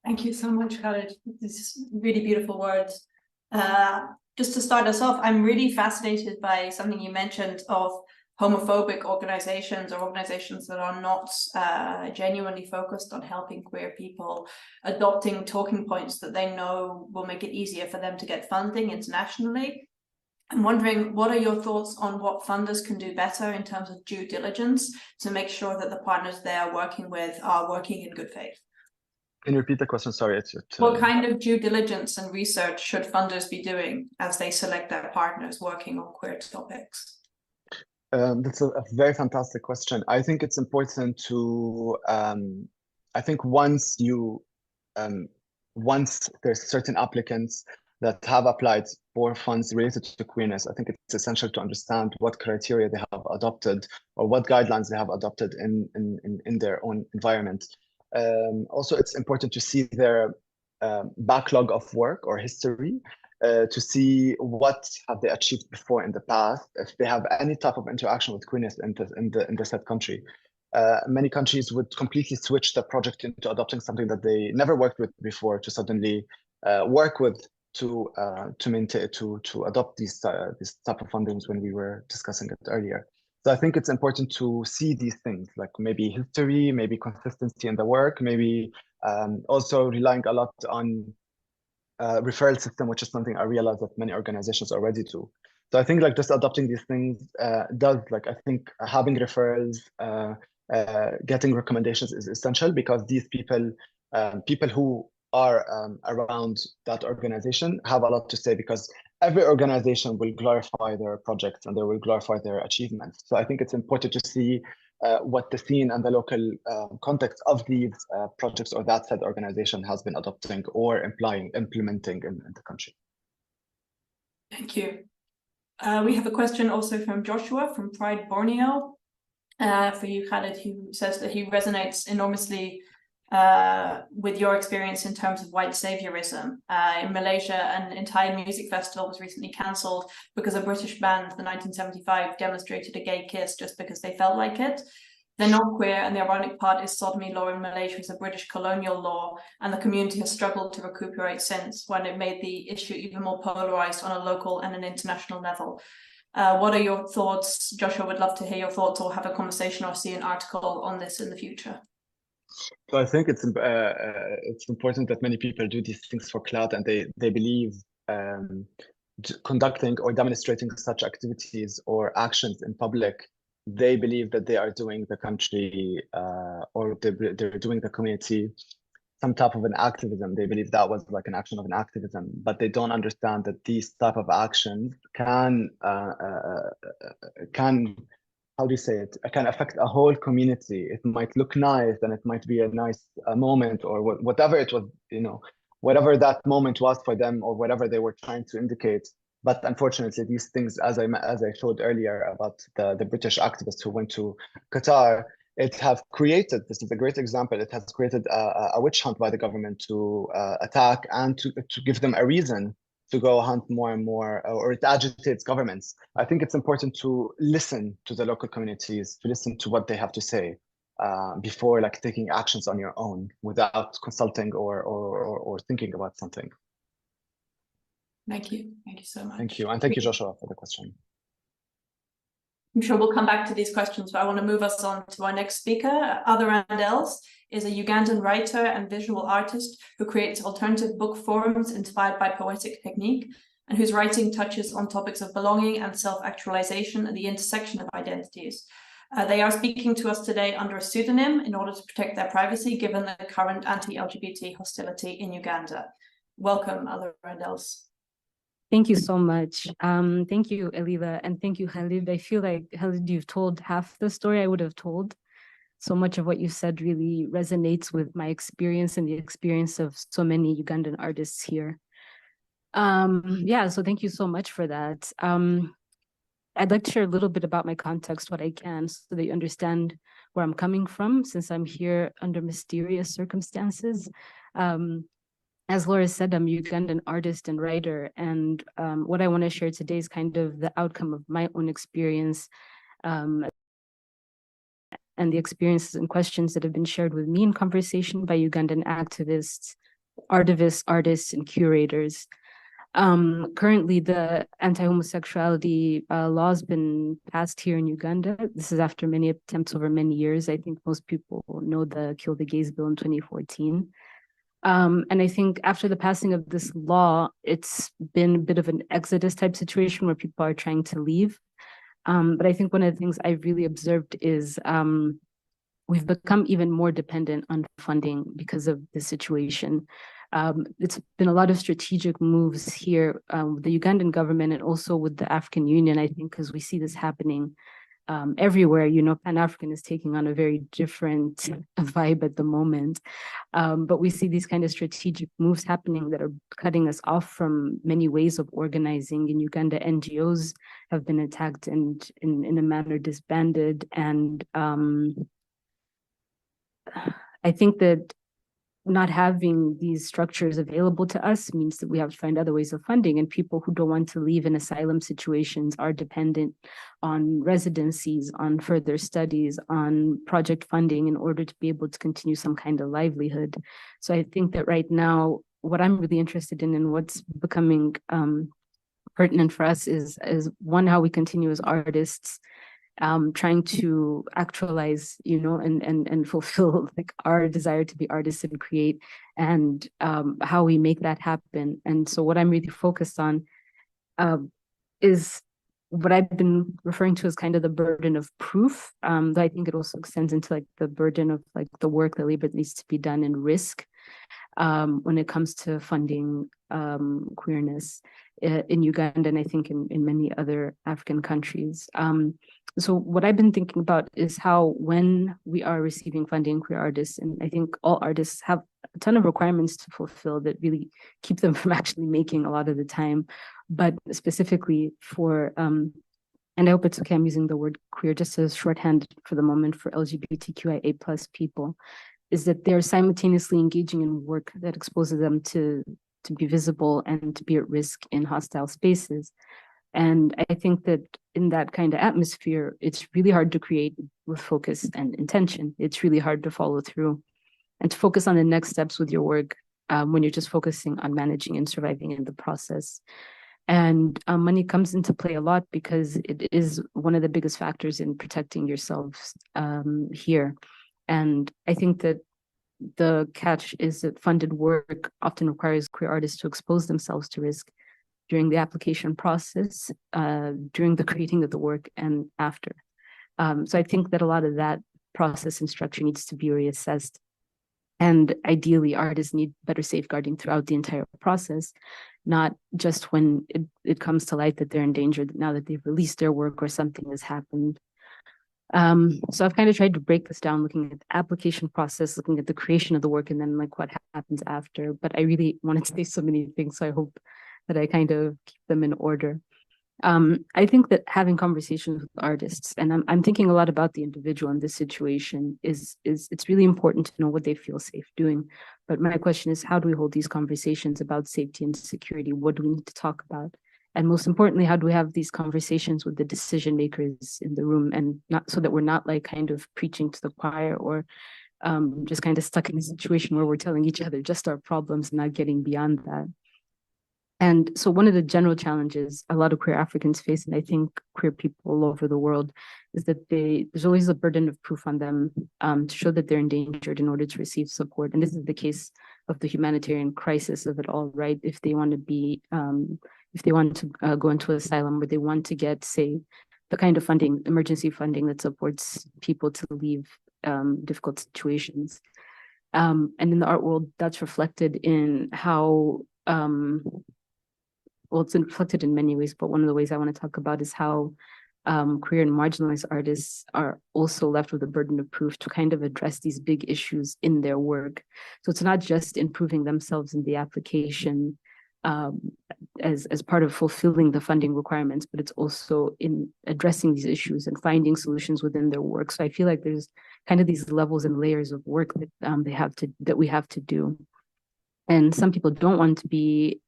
Speaker 2: Thank you so much, Khalid. This is really beautiful words. Just to start us off, I'm really fascinated by something you mentioned of homophobic organizations or organizations that are not genuinely focused on helping queer people, adopting talking points that they know will make it easier for them to get funding internationally. I'm wondering, what are your thoughts on what funders can do better in terms of due diligence to make sure that the partners they are working with are working in good faith?
Speaker 5: Can you repeat the question? Sorry.
Speaker 2: What kind of due diligence and research should funders be doing as they select their partners working on queer topics?
Speaker 5: That's a very fantastic question. I think it's important to, I think once there's certain applicants that have applied for funds related to queerness, I think it's essential to understand what criteria they have adopted or what guidelines they have adopted in their own environment. Also, it's important to see their backlog of work or history to see what have they achieved before in the past, if they have any type of interaction with queerness in the said country. Many countries would completely switch the project into adopting something that they never worked with before to suddenly work with to adopt these type of fundings when we were discussing it earlier. So I think it's important to see these things, like maybe history, maybe consistency in the work, maybe also relying a lot on referral system, which is something I realize that many organizations already do. So I think like just adopting these things does, like, I think having referrals, getting recommendations is essential, because these people who are around that organization have a lot to say, because every organization will glorify their projects and they will glorify their achievements. So I think it's important to see what the scene and the local context of these projects or that said organization has been adopting or implementing in the country.
Speaker 2: Thank you. We have a question also from Joshua from Pride Borneo. for you, Khalid, who says that he resonates enormously with your experience in terms of white saviorism. In Malaysia, an entire music festival was recently cancelled because a British band, the 1975, demonstrated a gay kiss just because they felt like it. They're not queer, and the ironic part is sodomy law in Malaysia is a British colonial law, and the community has struggled to recuperate since, when it made the issue even more polarized on a local and an international level. What are your thoughts? Joshua, would love to hear your thoughts or have a conversation or see an article on this in the future.
Speaker 5: So I think it's important that many people do these things for clout, and they believe conducting or demonstrating such activities or actions in public, they believe that they are doing the country or they're doing the community some type of an activism. They believe that was like an action of an activism, but they don't understand that these type of actions can how do you say it? It can affect a whole community. It might look nice and it might be a nice moment or whatever it was, whatever that moment was for them or whatever they were trying to indicate. But unfortunately, these things, as I showed earlier about the British activists who went to Qatar, it have created, this is a great example, it has created a witch hunt by the government to attack and to give them a reason to go hunt more and more, or it agitates governments. I think it's important to listen to the local communities, to listen to what they have to say before like taking actions on your own without consulting or thinking about something.
Speaker 2: Thank you so much.
Speaker 5: Thank you, and thank you, Joshua, for the question.
Speaker 2: I'm sure we'll come back to these questions, but I want to move us on to our next speaker. Otherandelse is a Ugandan writer and visual artist who creates alternative book forums inspired by poetic technique, and whose writing touches on topics of belonging and self-actualization at the intersection of identities. They are speaking to us today under a pseudonym in order to protect their privacy, given the current anti-LGBT hostility in Uganda. Welcome, Otherandelse.
Speaker 6: Thank you so much. Thank you, Elyla, and thank you, Khalid. I feel like, Khalid, you've told half the story I would have told. So much of what you said really resonates with my experience and the experience of so many Ugandan artists here. Yeah, so thank you so much for that. I'd like to share a little bit about my context, what I can, so that you understand where I'm coming from, since I'm here under mysterious circumstances. As Laura said, I'm a Ugandan artist and writer, and what I want to share today is kind of the outcome of my own experience and the experiences and questions that have been shared with me in conversation by Ugandan activists, artists, and curators. Currently, the anti-homosexuality law has been passed here in Uganda. This is after many attempts over many years. I think most people know the Kill the Gays bill in 2014. And I think after the passing of this law, it's been a bit of an exodus type situation where people are trying to leave. But I think one of the things I've really observed is we've become even more dependent on funding because of the situation. It's been a lot of strategic moves here with the Ugandan government and also with the African Union, I think, because we see this happening everywhere. Pan-African is taking on a very different vibe at the moment. But we see these kind of strategic moves happening that are cutting us off from many ways of organizing. In Uganda, NGOs have been attacked and in a manner disbanded. And I think that not having these structures available to us means that we have to find other ways of funding, and people who don't want to leave in asylum situations are dependent on residencies, on further studies, on project funding in order to be able to continue some kind of livelihood. So I think that right now, what I'm really interested in and what's becoming pertinent for us is one, how we continue as artists, trying to actualize, and fulfill like our desire to be artists and create, and how we make that happen. And so what I'm really focused on is what I've been referring to as kind of the burden of proof. Though I think it also extends into like the burden of like the work that labor needs to be done and risk when it comes to funding queerness in Uganda, and I think in many other African countries. So what I've been thinking about is how, when we are receiving funding, queer artists, and I think all artists have a ton of requirements to fulfill that really keep them from actually making a lot of the time, but specifically for and I hope it's okay, I'm using the word queer just as shorthand for the moment for LGBTQIA plus people, is that they're simultaneously engaging in work that exposes them to be visible and to be at risk in hostile spaces. And I think that in that kind of atmosphere, it's really hard to create with focus and intention. It's really hard to follow through and to focus on the next steps with your work when you're just focusing on managing and surviving in the process. And money comes into play a lot because it is one of the biggest factors in protecting yourselves here. And I think that the catch is that funded work often requires queer artists to expose themselves to risk during the application process, during the creating of the work, and after. So I think that a lot of that process and structure needs to be reassessed. And ideally, artists need better safeguarding throughout the entire process, not just when it comes to light that they're in danger now that they've released their work or something has happened. So I've kind of tried to break this down, looking at the application process, looking at the creation of the work, and then like what happens after. But I really wanted to say so many things, so I hope that I kind of keep them in order. I think that having conversations with artists, and I'm thinking a lot about the individual in this situation, is it's really important to know what they feel safe doing. But my question is, how do we hold these conversations about safety and security? What do we need to talk about? And most importantly, how do we have these conversations with the decision makers in the room, and not so that we're not like kind of preaching to the choir or just kind of stuck in a situation where we're telling each other just our problems and not getting beyond that. And so one of the general challenges a lot of queer Africans face, and I think queer people all over the world, is that there's always a burden of proof on them to show that they're endangered in order to receive support. And this is the case of the humanitarian crisis of it all, right? If they want to be, if they want to go into asylum, or they want to get, say, the kind of funding, emergency funding that supports people to leave difficult situations. And in the art world, that's reflected in how, well, it's reflected in many ways, but one of the ways I want to talk about is how queer and marginalized artists are also left with a burden of proof to kind of address these big issues in their work. So it's not just improving themselves in the application as part of fulfilling the funding requirements, but it's also in addressing these issues and finding solutions within their work. So I feel like there's kind of these levels and layers of work that we have to do. And some people don't want to be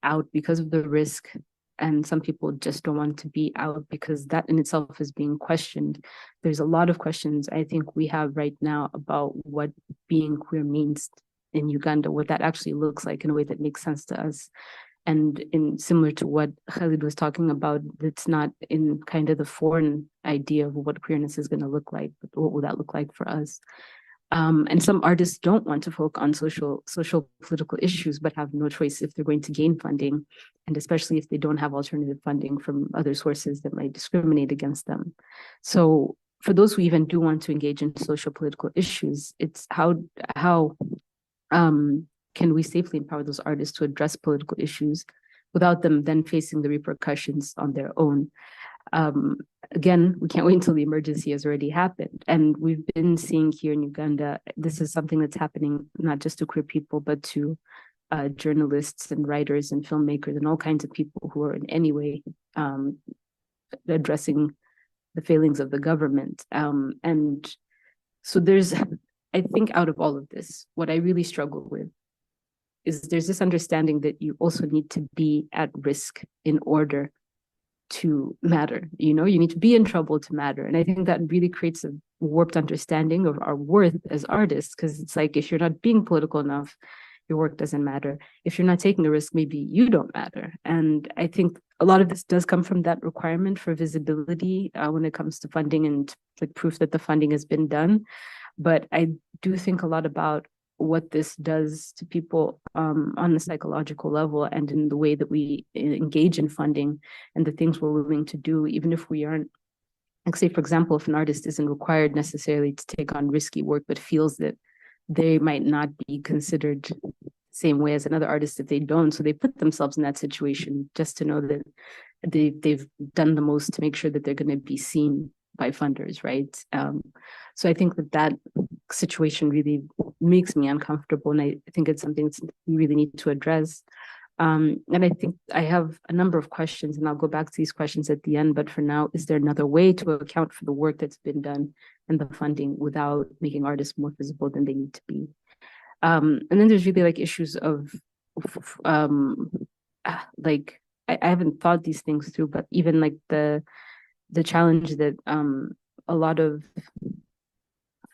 Speaker 6: out because of the risk, and some people just don't want to be out because that in itself is being questioned. There's a lot of questions I think we have right now about what being queer means in Uganda, what that actually looks like in a way that makes sense to us. And in similar to what Khalid was talking about, it's not in kind of the foreign idea of what queerness is going to look like, but what will that look like for us? And some artists don't want to focus on social political issues, but have no choice if they're going to gain funding, and especially if they don't have alternative funding from other sources that might discriminate against them. So for those who even do want to engage in social political issues, it's how can we safely empower those artists to address political issues without them then facing the repercussions on their own? Again, we can't wait until the emergency has already happened. And we've been seeing here in Uganda, this is something that's happening not just to queer people, but to journalists and writers and filmmakers and all kinds of people who are in any way addressing the failings of the government. And so there's, I think out of all of this, what I really struggle with is there's this understanding that you also need to be at risk in order to matter. You know, you need to be in trouble to matter. And I think that really creates a warped understanding of our worth as artists, because it's like, if you're not being political enough, your work doesn't matter. If you're not taking a risk, maybe you don't matter. And I think a lot of this does come from that requirement for visibility when it comes to funding and like proof that the funding has been done. But I do think a lot about what this does to people on the psychological level and in the way that we engage in funding and the things we're willing to do, even if we aren't, like say, for example, if an artist isn't required necessarily to take on risky work, but feels that they might not be considered the same way as another artist if they don't. So they put themselves in that situation just to know that they've done the most to make sure that they're going to be seen by funders, right? So I think that situation really makes me uncomfortable, and I think it's something we really need to address. And I think I have a number of questions, and I'll go back to these questions at the end. But for now, is there another way to account for the work that's been done and the funding without making artists more visible than they need to be? And then there's really like issues of like I haven't thought these things through, but even like the challenge that a lot of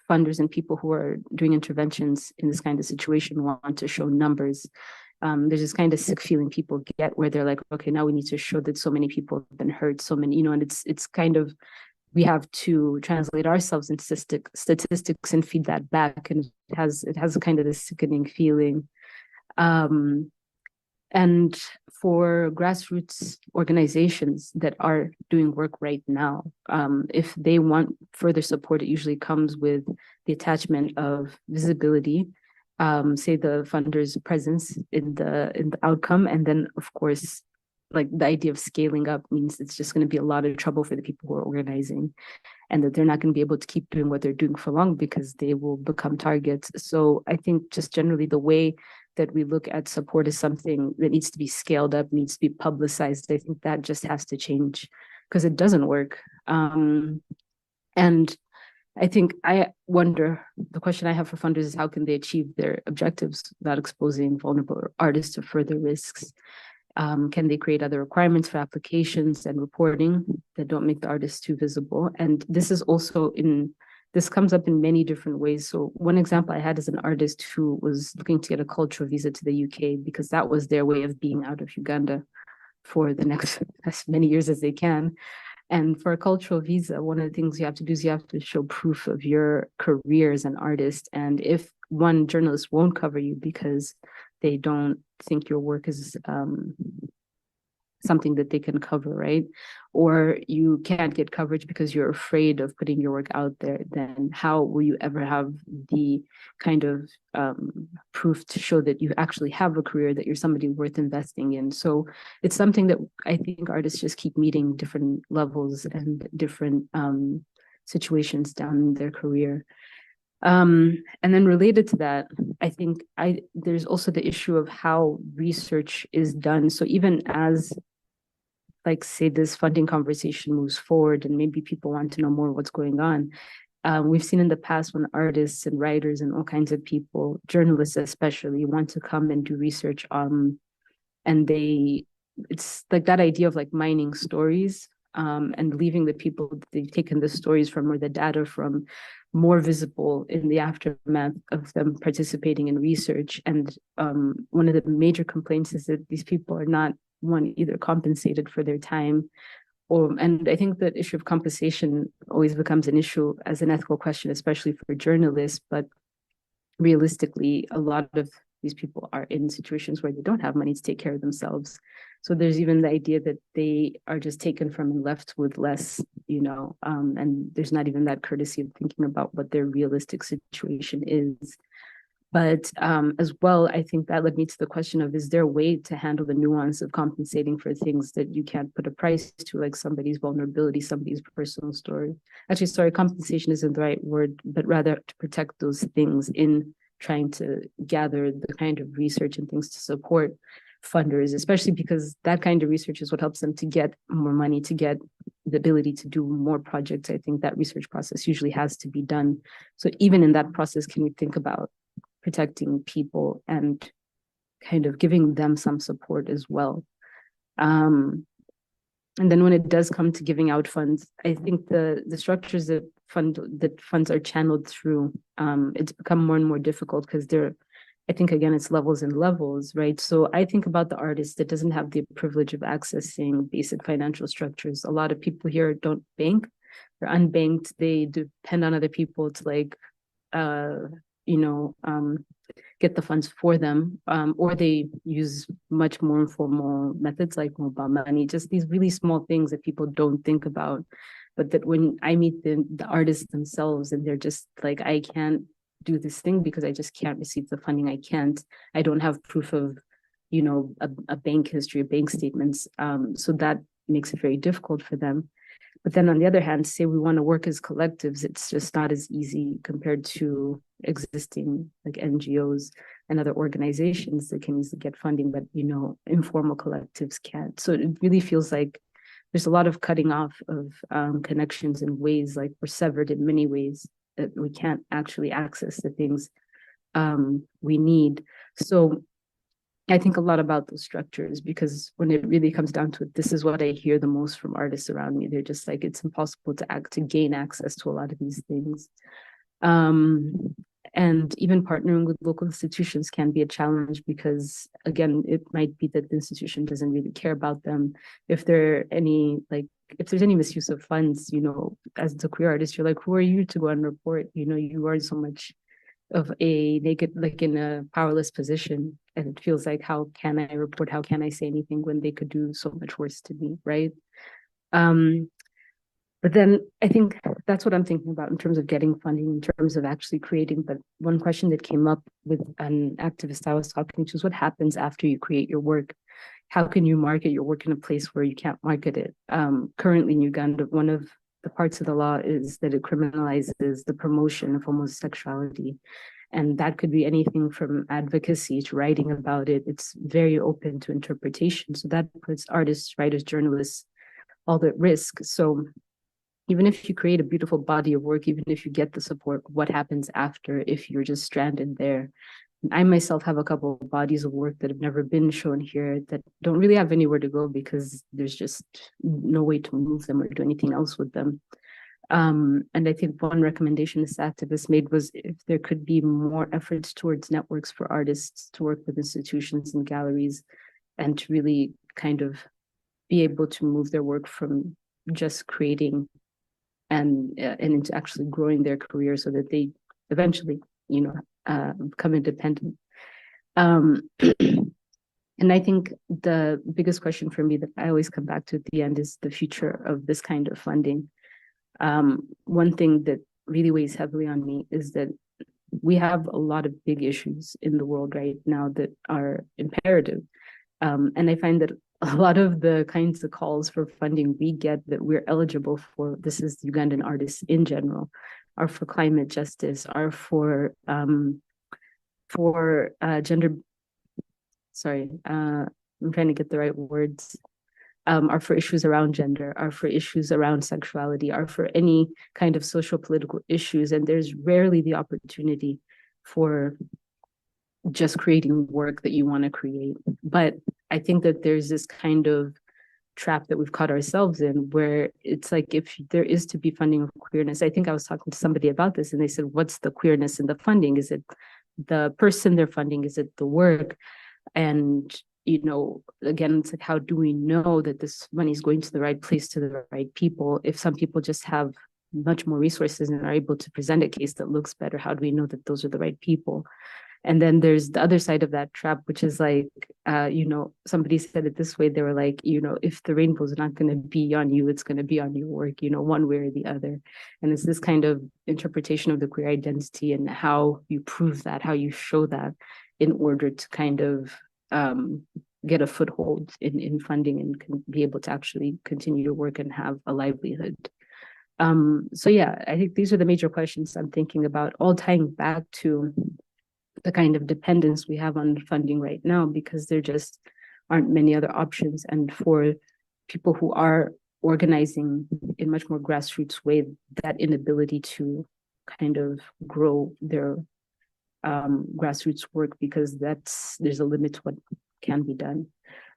Speaker 6: funders and people who are doing interventions in this kind of situation want to show numbers. There's this kind of sick feeling people get where they're like, okay, now we need to show that so many people have been hurt, so many, you know, and it's kind of, we have to translate ourselves into statistics and feed that back, and it has a kind of this sickening feeling. And for grassroots organizations that are doing work right now, if they want further support, it usually comes with the attachment of visibility, say the funder's presence in the outcome, and then of course, like the idea of scaling up means it's just going to be a lot of trouble for the people who are organizing, and that they're not going to be able to keep doing what they're doing for long because they will become targets. So I think just generally the way that we look at support as something that needs to be scaled up, needs to be publicized, I think that just has to change because it doesn't work. And I think I wonder, the question I have for funders is how can they achieve their objectives without exposing vulnerable artists to further risks? Can they create other requirements for applications and reporting that don't make the artists too visible? And this is also this comes up in many different ways. So one example I had is an artist who was looking to get a cultural visa to the UK because that was their way of being out of Uganda for the next as many years as they can. And for a cultural visa, one of the things you have to do is you have to show proof of your career as an artist. And if one journalist won't cover you because they don't think your work is something that they can cover, right? Or you can't get coverage because you're afraid of putting your work out there, then how will you ever have the kind of proof to show that you actually have a career, that you're somebody worth investing in? So it's something that I think artists just keep meeting different levels and different situations down in their career. And then related to that, I think there's also the issue of how research is done. So even as, like, say this funding conversation moves forward and maybe people want to know more what's going on, we've seen in the past when artists and writers and all kinds of people, journalists especially, want to come and do research, and it's like that idea of like mining stories, and leaving the people that they've taken the stories from or the data from more visible in the aftermath of them participating in research. And one of the major complaints is that these people are not, one, either compensated for their time, and I think the issue of compensation always becomes an issue as an ethical question, especially for journalists. But realistically, a lot of these people are in situations where they don't have money to take care of themselves. So there's even the idea that they are just taken from and left with less, and there's not even that courtesy of thinking about what their realistic situation is. But as well, I think that led me to the question of, is there a way to handle the nuance of compensating for things that you can't put a price to, like somebody's vulnerability, somebody's personal story? Actually, sorry, compensation isn't the right word, but rather to protect those things in trying to gather the kind of research and things to support funders, especially because that kind of research is what helps them to get more money, to get the ability to do more projects. I think that research process usually has to be done. So even in that process, can we think about protecting people and kind of giving them some support as well? And then when it does come to giving out funds, I think the structures that funds are channeled through, it's become more and more difficult because I think, again, it's levels and levels, right? So I think about the artist that doesn't have the privilege of accessing basic financial structures. A lot of people here don't bank, they're unbanked, they depend on other people to get the funds for them, or they use much more informal methods like mobile money, just these really small things that people don't think about. But that when I meet the artists themselves and they're just like, I can't do this thing because I just can't receive the funding. I don't have proof of, a bank history, bank statements. So that makes it very difficult for them. But then on the other hand, say we want to work as collectives, it's just not as easy compared to existing like NGOs. and other organizations that can easily get funding, but, you know, informal collectives can't. So it really feels like there's a lot of cutting off of connections in ways, like we're severed in many ways that we can't actually access the things we need. So I think a lot about those structures, because when it really comes down to it, this is what I hear the most from artists around me. They're just like, it's impossible to gain access to a lot of these things. And even partnering with local institutions can be a challenge, because again, it might be that the institution doesn't really care about them. If there's any misuse of funds, you know, as the queer artist, you're like, who are you to go and report? You know, you are so much of a naked, like in a powerless position. And it feels like, how can I report? How can I say anything when they could do so much worse to me, right? But then I think that's what I'm thinking about in terms of getting funding, in terms of actually creating. But one question that came up with an activist I was talking to is, what happens after you create your work? How can you market your work in a place where you can't market it? Currently in Uganda, one of the parts of the law is that it criminalizes the promotion of homosexuality. And that could be anything from advocacy to writing about it. It's very open to interpretation. So that puts artists, writers, journalists all at risk. So even if you create a beautiful body of work, even if you get the support, what happens after if you're just stranded there? I myself have a couple of bodies of work that have never been shown here that don't really have anywhere to go, because there's just no way to move them or do anything else with them. And I think one recommendation this activist made was if there could be more efforts towards networks for artists to work with institutions and galleries, and to really kind of be able to move their work from just creating and into actually growing their career, so that they eventually, you know, become independent. And I think the biggest question for me that I always come back to at the end is the future of this kind of funding. One thing that really weighs heavily on me is that we have a lot of big issues in the world right now that are imperative. And I find that a lot of the kinds of calls for funding we get that we're eligible for, this is Ugandan artists in general, are for climate justice, are for gender, sorry, I'm trying to get the right words, are for issues around gender, are for issues around sexuality, are for any kind of social political issues. And there's rarely the opportunity for just creating work that you want to create. But I think that there's this kind of trap that we've caught ourselves in, where it's like, if there is to be funding of queerness, I think I was talking to somebody about this and they said, what's the queerness in the funding? Is it the person they're funding? Is it the work? And, you know, again, it's like, how do we know that this money is going to the right place, to the right people? If some people just have much more resources and are able to present a case that looks better, how do we know that those are the right people? And then there's the other side of that trap, which is like, you know, somebody said it this way. They were like, you know, if the rainbow is not going to be on you, it's going to be on your work, you know, one way or the other. And it's this kind of interpretation of the queer identity and how you prove that, how you show that in order to kind of get a foothold in funding and can be able to actually continue to work and have a livelihood. So yeah, I think these are the major questions I'm thinking about, all tying back to the kind of dependence we have on funding right now, because there just aren't many other options. And for people who are organizing in much more grassroots way, that inability to kind of grow their grassroots work, because there's a limit to what can be done.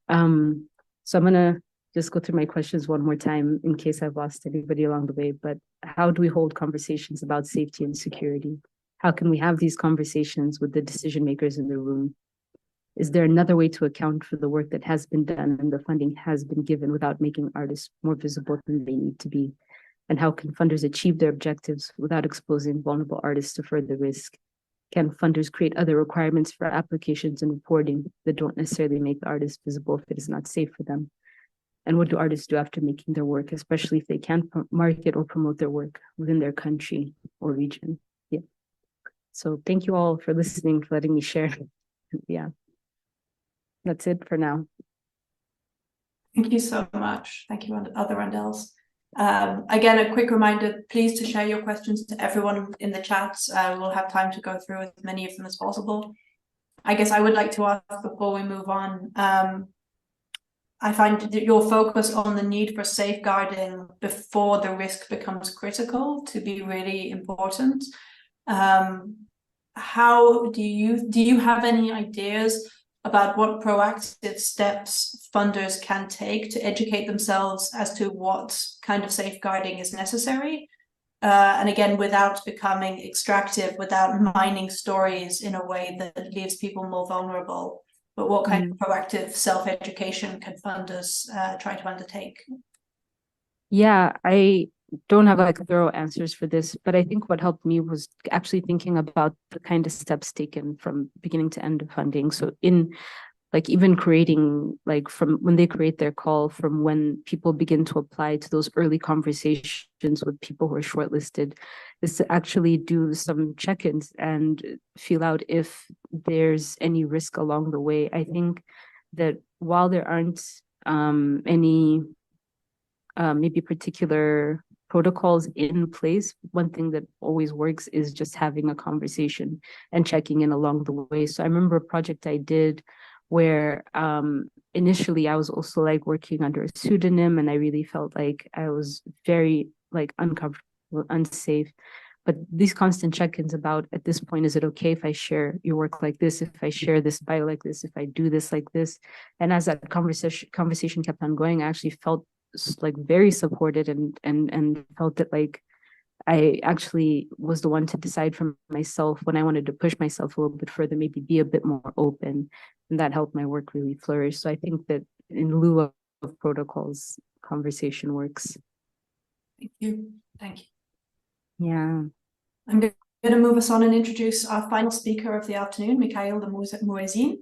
Speaker 6: So I'm gonna just go through my questions one more time in case I've lost anybody along the way. But how do we hold conversations about safety and security? How can we have these conversations with the decision makers in the room? Is there another way to account for the work that has been done and the funding has been given without making artists more visible than they need to be? And how can funders achieve their objectives without exposing vulnerable artists to further risk? Can funders create other requirements for applications and reporting that don't necessarily make the artist visible if it is not safe for them? And what do artists do after making their work, especially if they can't market or promote their work within their country or region? Yeah. So thank you all for listening, for letting me share. Yeah, that's it for now.
Speaker 2: Thank you so much. Thank you, Otherandelse. Again, a quick reminder, please to share your questions to everyone in the chats. We'll have time to go through as many of them as possible. I guess I would like to ask before we move on. I find that your focus on the need for safeguarding before the risk becomes critical to be really important. How do you have any ideas about what proactive steps funders can take to educate themselves as to what kind of safeguarding is necessary? And again, without becoming extractive, without mining stories in a way that leaves people more vulnerable. But what kind of proactive self-education can funders try to undertake?
Speaker 6: Yeah, I don't have like thorough answers for this, but I think what helped me was actually thinking about the kind of steps taken from beginning to end of funding. So in like even creating, like from when they create their call, from when people begin to apply to those early conversations with people who are shortlisted, is to actually do some check-ins and feel out if there's any risk along the way. I think that while there aren't any maybe particular protocols in place, one thing that always works is just having a conversation and checking in along the way. So I remember a project I did where initially I was also like working under a pseudonym, and I really felt like I was very like uncomfortable, unsafe. But these constant check-ins about, at this point, is it okay if I share your work like this, if I share this bio like this, if I do this like this? And as that conversation kept on going, I actually felt like very supported and felt that like I actually was the one to decide for myself when I wanted to push myself a little bit further, maybe be a bit more open. And that helped my work really flourish. So I think that in lieu of protocols, conversation works.
Speaker 2: Thank you. Thank you.
Speaker 6: Yeah.
Speaker 2: I'm going to move us on and introduce our final speaker of the afternoon, Mika'il the Muezzin.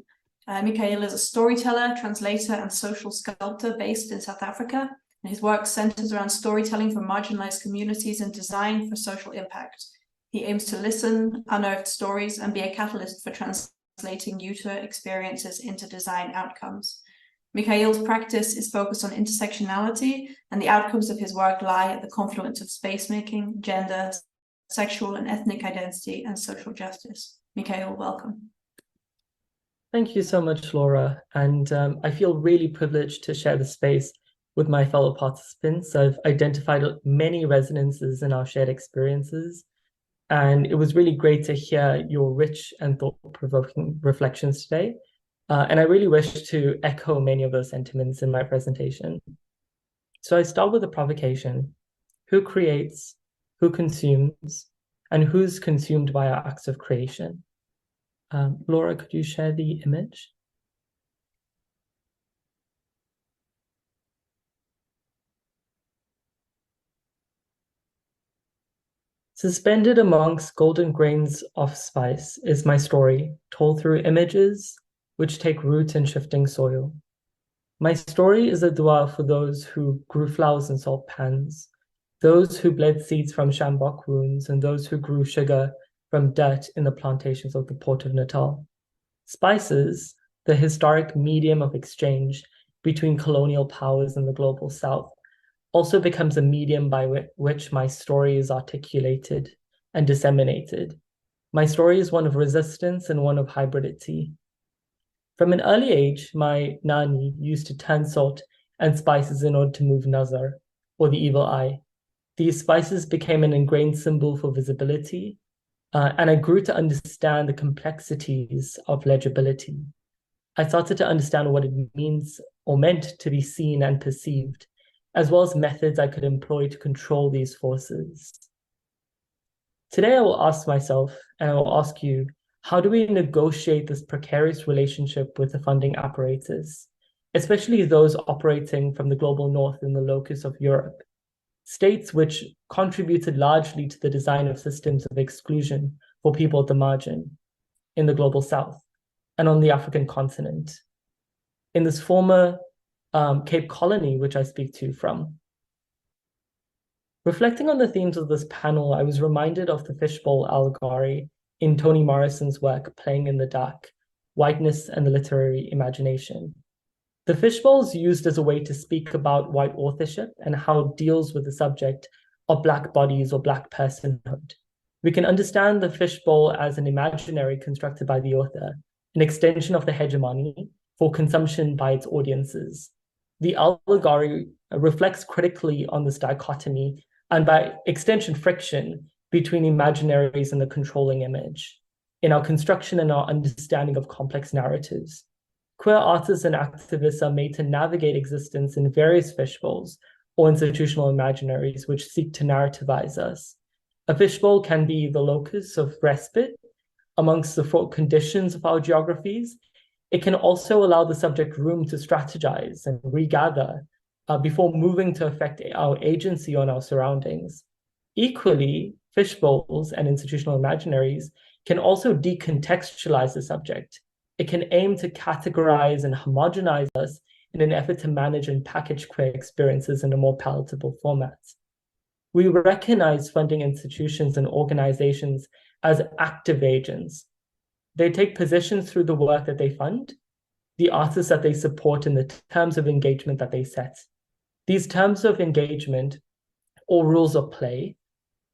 Speaker 2: Mika'il is a storyteller, translator, and social sculptor based in South Africa. And his work centers around storytelling for marginalized communities and design for social impact. He aims to listen, unearth stories, and be a catalyst for translating user experiences into design outcomes. Mika'il's practice is focused on intersectionality, and the outcomes of his work lie at the confluence of space-making, gender, sexual and ethnic identity, and social justice. Mika'il, welcome.
Speaker 7: Thank you so much, Laura. And I feel really privileged to share the space with my fellow participants. I've identified many resonances in our shared experiences, and it was really great to hear your rich and thought-provoking reflections today. And I really wish to echo many of those sentiments in my presentation. So I start with a provocation. Who creates, who consumes, and who's consumed by our acts of creation? Laura, could you share the image? Suspended amongst golden grains of spice is my story, told through images which take root in shifting soil. My story is a dua for those who grew flowers in salt pans, those who bled seeds from shambok wounds, and those who grew sugar from dirt in the plantations of the port of Natal. Spices, the historic medium of exchange between colonial powers and the global South, also becomes a medium by which my story is articulated and disseminated. My story is one of resistance and one of hybridity. From an early age, my nani used to turn salt and spices in order to move nazar, or the evil eye. These spices became an ingrained symbol for visibility, and I grew to understand the complexities of legibility. I started to understand what it means or meant to be seen and perceived, as well as methods I could employ to control these forces. Today, I will ask myself, and I will ask you, how do we negotiate this precarious relationship with the funding apparatus, especially those operating from the global north in the locus of Europe, states which contributed largely to the design of systems of exclusion for people at the margin in the global south and on the African continent, in this former Cape Colony, which I speak to from. Reflecting on the themes of this panel, I was reminded of the fishbowl allegory in Toni Morrison's work, Playing in the Dark, Whiteness and the Literary Imagination. The fishbowl is used as a way to speak about white authorship and how it deals with the subject of Black bodies or Black personhood. We can understand the fishbowl as an imaginary constructed by the author, an extension of the hegemony for consumption by its audiences. The allegory reflects critically on this dichotomy and by extension friction between imaginaries and the controlling image in our construction and our understanding of complex narratives. Queer artists and activists are made to navigate existence in various fishbowls or institutional imaginaries which seek to narrativize us. A fishbowl can be the locus of respite amongst the fraught conditions of our geographies. It can also allow the subject room to strategize and regather before moving to affect our agency on our surroundings. Equally, fishbowls and institutional imaginaries can also decontextualize the subject. It can aim to categorize and homogenize us in an effort to manage and package queer experiences in a more palatable format. We recognize funding institutions and organizations as active agents. They take positions through the work that they fund, the artists that they support, and the terms of engagement that they set. These terms of engagement or rules of play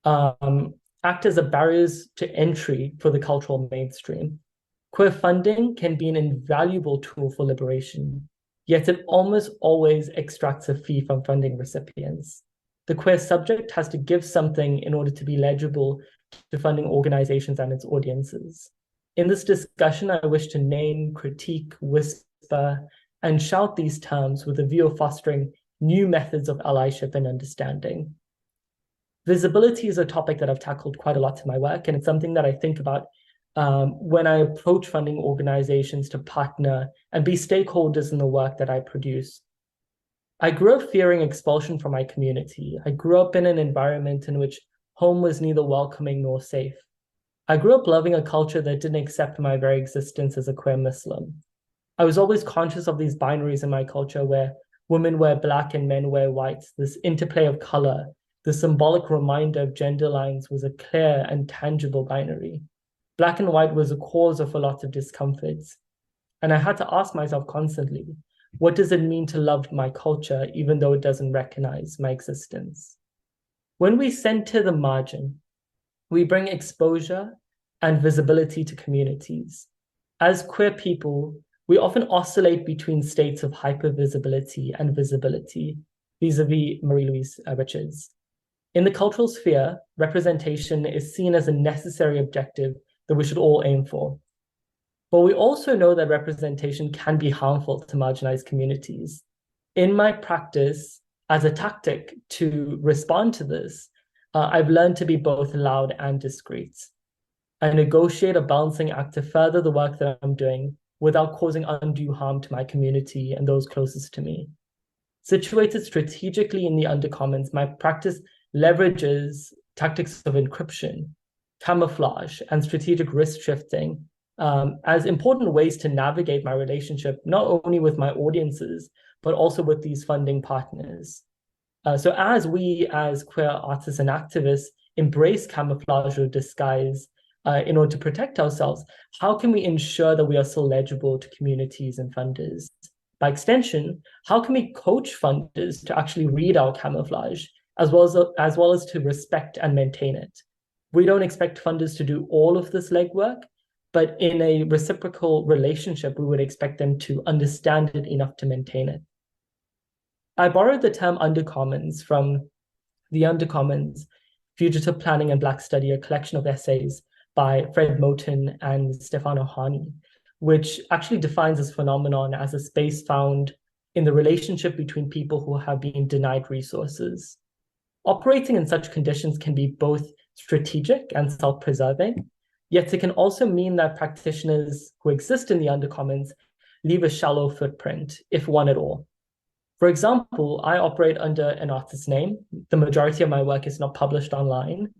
Speaker 7: act as barriers to entry for the cultural mainstream. Queer funding can be an invaluable tool for liberation, yet it almost always extracts a fee from funding recipients. The queer subject has to give something in order to be legible to funding organizations and its audiences. In this discussion, I wish to name, critique, whisper, and shout these terms with a view of fostering new methods of allyship and understanding. Visibility is a topic that I've tackled quite a lot in my work, and it's something that I think about when I approach funding organizations to partner and be stakeholders in the work that I produce. I grew up fearing expulsion from my community. I grew up in an environment in which home was neither welcoming nor safe. I grew up loving a culture that didn't accept my very existence as a queer Muslim. I was always conscious of these binaries in my culture where women wear black and men wear white. This interplay of color, the symbolic reminder of gender lines was a clear and tangible binary. Black and white was a cause of a lot of discomforts. And I had to ask myself constantly, what does it mean to love my culture, even though it doesn't recognize my existence? When we center the margin, we bring exposure and visibility to communities. As queer people, we often oscillate between states of hypervisibility and visibility, vis-a-vis Marie-Louise Richards. In the cultural sphere, representation is seen as a necessary objective that we should all aim for. But we also know that representation can be harmful to marginalized communities. In my practice, as a tactic to respond to this, I've learned to be both loud and discreet. I negotiate a balancing act to further the work that I'm doing without causing undue harm to my community and those closest to me. Situated strategically in the undercommons, my practice leverages tactics of encryption, camouflage, and strategic risk shifting as important ways to navigate my relationship, not only with my audiences, but also with these funding partners. So as we, as queer artists and activists, embrace camouflage or disguise in order to protect ourselves, how can we ensure that we are still legible to communities and funders? By extension, how can we coach funders to actually read our camouflage, as well as to respect and maintain it? We don't expect funders to do all of this legwork, but in a reciprocal relationship, we would expect them to understand it enough to maintain it. I borrowed the term undercommons from The Undercommons, Fugitive Planning and Black Study, a collection of essays by Fred Moten and Stefano Hani, which actually defines this phenomenon as a space found in the relationship between people who have been denied resources. Operating in such conditions can be both strategic and self-preserving, yet it can also mean that practitioners who exist in the undercommons leave a shallow footprint, if one at all. For example, I operate under an artist's name. The majority of my work is not published online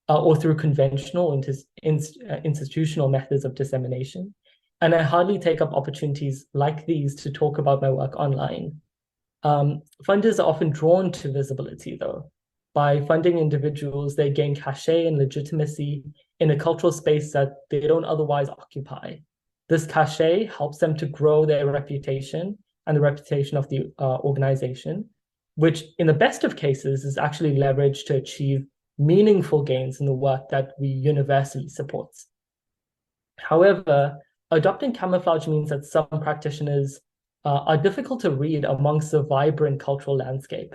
Speaker 7: or through conventional institutional methods of dissemination. And I hardly take up opportunities like these to talk about my work online. Funders are often drawn to visibility, though. By funding individuals, they gain cachet and legitimacy in a cultural space that they don't otherwise occupy. This cachet helps them to grow their reputation and the reputation of the organization, which in the best of cases is actually leveraged to achieve meaningful gains in the work that we universally support. However, adopting camouflage means that some practitioners are difficult to read amongst the vibrant cultural landscape.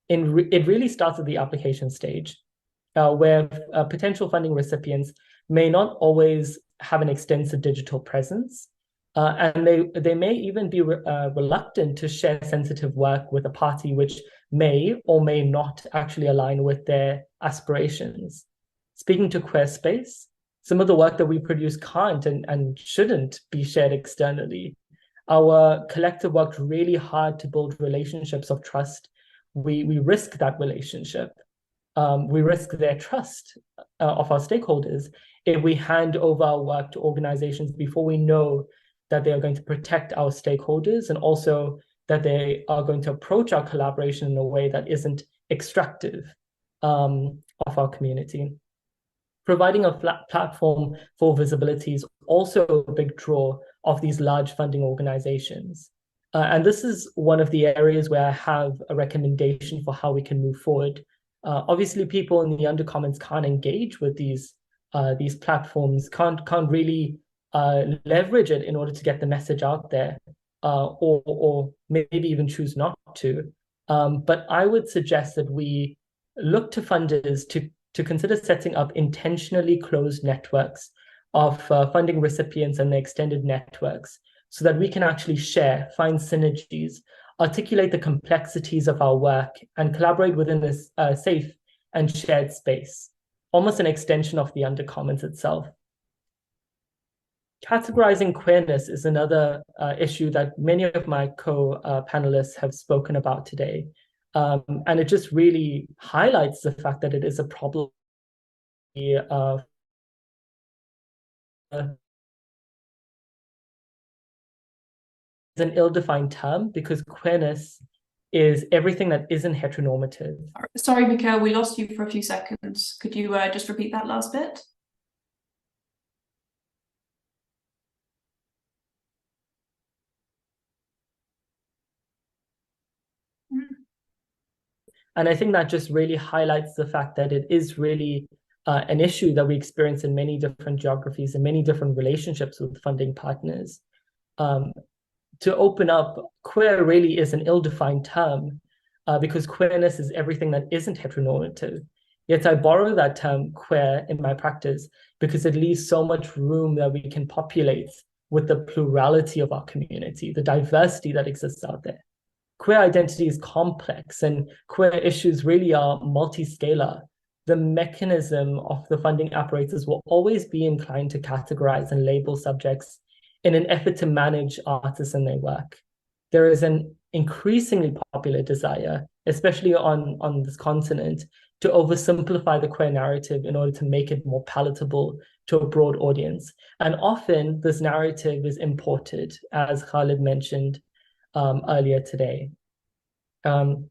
Speaker 7: It really starts at the application stage, where potential funding recipients may not always have an extensive digital presence, and they may even be reluctant to share sensitive work with a party which may or may not actually align with their aspirations. Speaking to queer space, some of the work that we produce can't and shouldn't be shared externally. Our collective worked really hard to build relationships of trust. We risk that relationship. We risk their trust of our stakeholders if we hand over our work to organizations before we know that they are going to protect our stakeholders, and also that they are going to approach our collaboration in a way that isn't extractive of our community. Providing a flat platform for visibility is also a big draw of these large funding organizations. And this is one of the areas where I have a recommendation for how we can move forward. Obviously, people in the undercommons can't engage with these platforms, can't really leverage it in order to get the message out there, or maybe even choose not to. But I would suggest that we look to funders to consider setting up intentionally closed networks of funding recipients and their extended networks, so that we can actually share, find synergies, articulate the complexities of our work, and collaborate within this safe and shared space, almost an extension of the undercommons itself. Categorizing queerness is another issue that many of my co-panelists have spoken about today. And it just really highlights the fact that it is a problem. It's an ill-defined term because queerness is everything that isn't heteronormative.
Speaker 2: Sorry, Mika'il, we lost you for a few seconds. Could you just repeat that last bit?
Speaker 7: And I think that just really highlights the fact that it is really an issue that we experience in many different geographies and many different relationships with funding partners. To open up, queer really is an ill-defined term because queerness is everything that isn't heteronormative. Yet I borrow that term queer in my practice because it leaves so much room that we can populate with the plurality of our community, the diversity that exists out there. Queer identity is complex and queer issues really are multi-scalar. The mechanism of the funding apparatus will always be inclined to categorize and label subjects in an effort to manage artists and their work. There is an increasingly popular desire, especially on this continent, to oversimplify the queer narrative in order to make it more palatable to a broad audience. And often this narrative is imported, as Khalid mentioned earlier today. To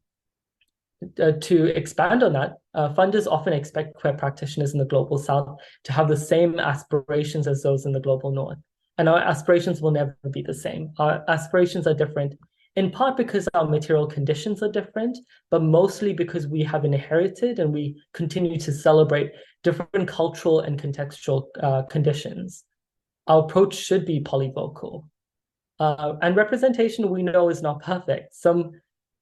Speaker 7: expand on that, funders often expect queer practitioners in the Global South to have the same aspirations as those in the Global North. And our aspirations will never be the same. Our aspirations are different, in part because our material conditions are different, but mostly because we have inherited and we continue to celebrate different cultural and contextual conditions. Our approach should be polyvocal. And representation, we know, is not perfect. Some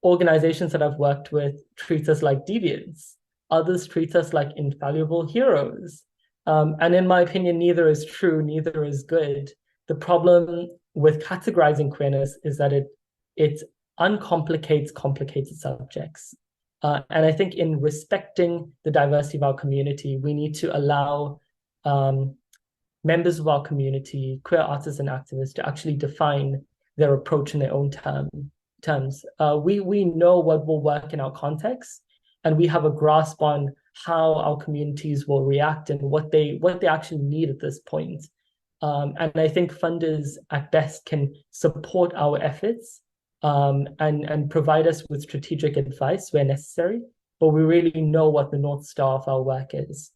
Speaker 7: organizations that I've worked with treat us like deviants. Others treat us like infallible heroes. And in my opinion, neither is true, neither is good. The problem with categorizing queerness is that it uncomplicates complicated subjects. And I think in respecting the diversity of our community, we need to allow members of our community, queer artists and activists, to actually define their approach in their own terms. We know what will work in our context, and we have a grasp on how our communities will react and what they actually need at this point. And I think funders at best can support our efforts and provide us with strategic advice where necessary, but we really know what the North Star of our work is.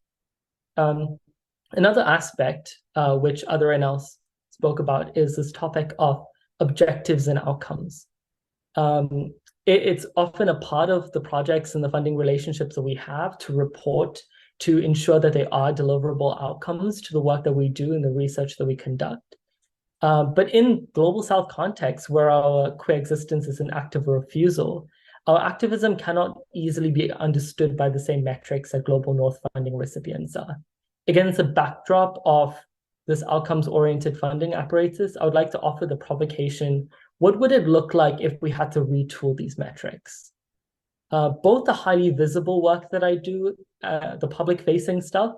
Speaker 7: Another aspect which Otherandelse spoke about is this topic of objectives and outcomes. It's often a part of the projects and the funding relationships that we have to report to ensure that they are deliverable outcomes to the work that we do and the research that we conduct. But in Global South context, where our queer existence is an act of refusal, our activism cannot easily be understood by the same metrics that Global North funding recipients are. Against the backdrop of this outcomes-oriented funding apparatus, I would like to offer the provocation: what would it look like if we had to retool these metrics? Both the highly visible work that I do, the public-facing stuff,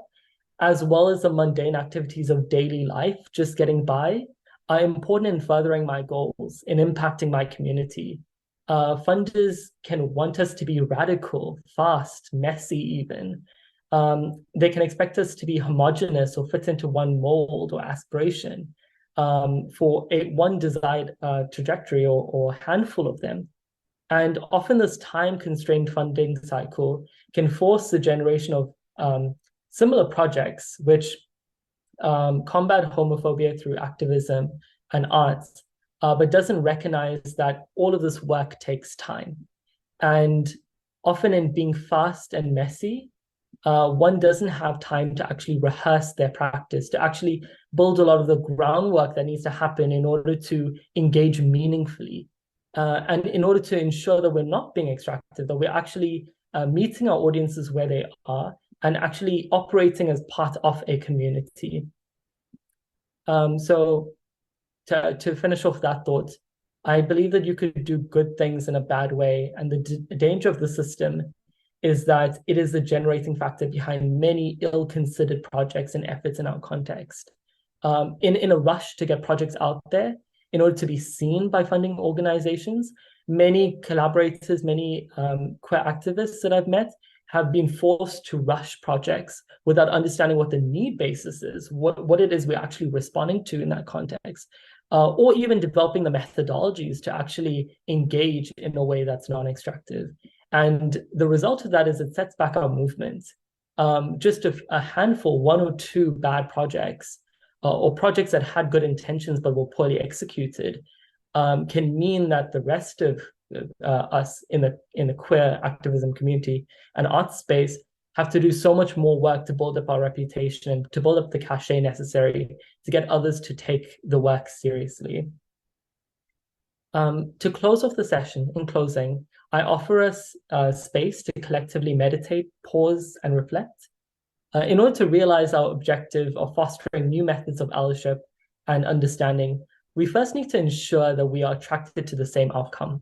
Speaker 7: as well as the mundane activities of daily life, just getting by, are important in furthering my goals, in impacting my community. Funders can want us to be radical, fast, messy even. They can expect us to be homogenous or fit into one mold or aspiration for one desired trajectory or handful of them. And often this time-constrained funding cycle can force the generation of similar projects which combat homophobia through activism and arts, but doesn't recognize that all of this work takes time. And often in being fast and messy, one doesn't have time to actually rehearse their practice, to actually build a lot of the groundwork that needs to happen in order to engage meaningfully. And in order to ensure that we're not being extractive, that we're actually meeting our audiences where they are and actually operating as part of a community. So to finish off that thought, I believe that you could do good things in a bad way. And the danger of the system is that it is the generating factor behind many ill-considered projects and efforts in our context. In a rush to get projects out there, in order to be seen by funding organizations, many collaborators, many queer activists that I've met have been forced to rush projects without understanding what the need basis is, what it is we're actually responding to in that context, or even developing the methodologies to actually engage in a way that's non-extractive. And the result of that is it sets back our movement. Just a handful, one or two bad projects, or projects that had good intentions but were poorly executed, can mean that the rest of us in the queer activism community and art space have to do so much more work to build up our reputation and to build up the cachet necessary to get others to take the work seriously. To close off the session, in closing, I offer us space to collectively meditate, pause, and reflect. In order to realize our objective of fostering new methods of allyship and understanding, we first need to ensure that we are attracted to the same outcome.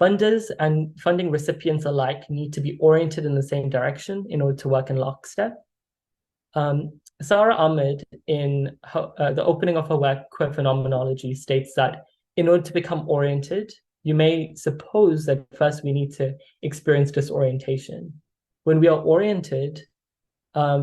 Speaker 7: Funders and funding recipients alike need to be oriented in the same direction in order to work in lockstep. Sarah Ahmed, in the opening of her work, Queer Phenomenology, states that in order to become oriented, you may suppose that first we need to experience disorientation. When we are oriented,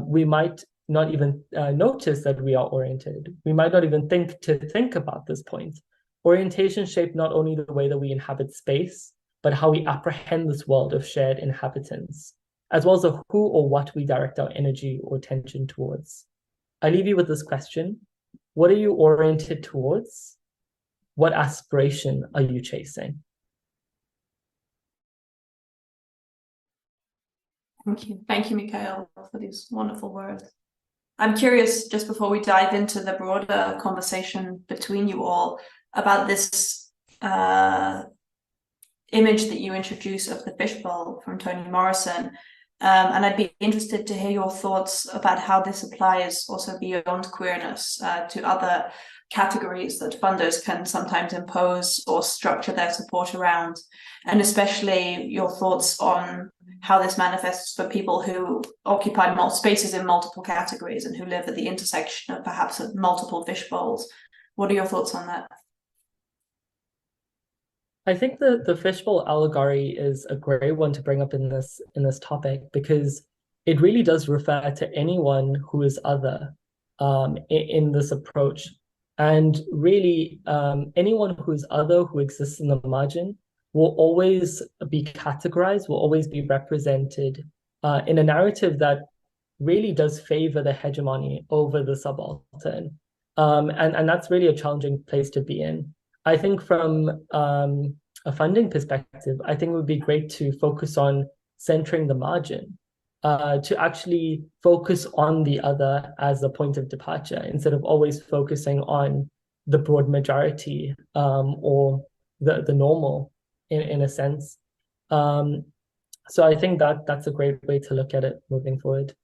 Speaker 7: we might not even notice that we are oriented. We might not even think about this point. Orientation shapes not only the way that we inhabit space, but how we apprehend this world of shared inhabitants, as well as the who or what we direct our energy or attention towards. I leave you with this question: what are you oriented towards? What aspiration are you chasing?
Speaker 2: Thank you, Mika'il, for these wonderful words. I'm curious, just before we dive into the broader conversation between you all, about this image that you introduced of the fishbowl from Toni Morrison. And I'd be interested to hear your thoughts about how this applies also beyond queerness to other categories that funders can sometimes impose or structure their support around, and especially your thoughts on how this manifests for people who occupy spaces in multiple categories and who live at the intersection of perhaps multiple fishbowls. What are your thoughts on that?
Speaker 7: I think the fishbowl allegory is a great one to bring up in this topic, because it really does refer to anyone who is other in this approach. And really, anyone who is other, who exists in the margin, will always be categorized, will always be represented in a narrative that really does favor the hegemony over the subaltern. And that's really a challenging place to be in. I think from a funding perspective, I think it would be great to focus on centering the margin, to actually focus on the other as a point of departure, instead of always focusing on the broad majority, or the normal in a sense. So I think that's a great way to look at it moving forward.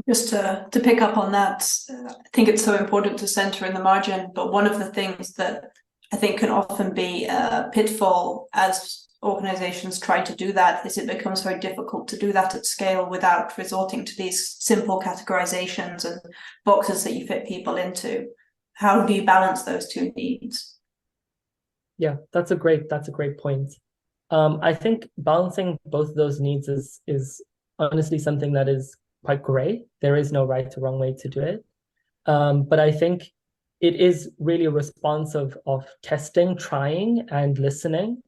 Speaker 2: Just to pick up on that, I think it's so important to center in the margin, but one of the things that I think can often be a pitfall as organizations try to do that is it becomes very difficult to do that at scale without resorting to these simple categorizations and boxes that you fit people into. How do you balance those two needs?
Speaker 7: Yeah, that's a great point. I think balancing both of those needs is honestly something that is quite gray. There is no right or wrong way to do it. But I think it is really a response of testing, trying, and listening.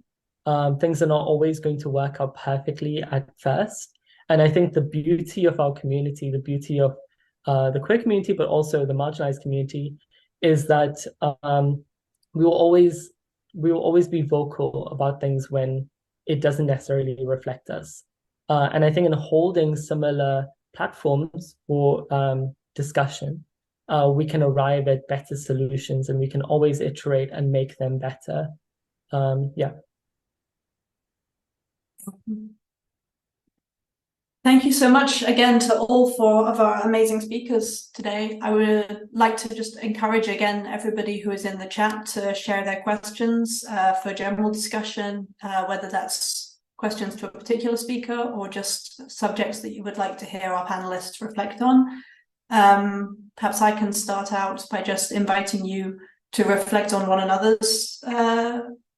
Speaker 7: Things are not always going to work out perfectly at first. And I think the beauty of our community, the beauty of the queer community, but also the marginalized community, is that we will always be vocal about things when it doesn't necessarily reflect us. And I think in holding similar platforms for discussion, we can arrive at better solutions, and we can always iterate and make them better. Yeah.
Speaker 2: Thank you so much again to all four of our amazing speakers today. I would like to just encourage again everybody who is in the chat to share their questions for general discussion, whether that's questions to a particular speaker or just subjects that you would like to hear our panelists reflect on. Perhaps I can start out by just inviting you to reflect on one another's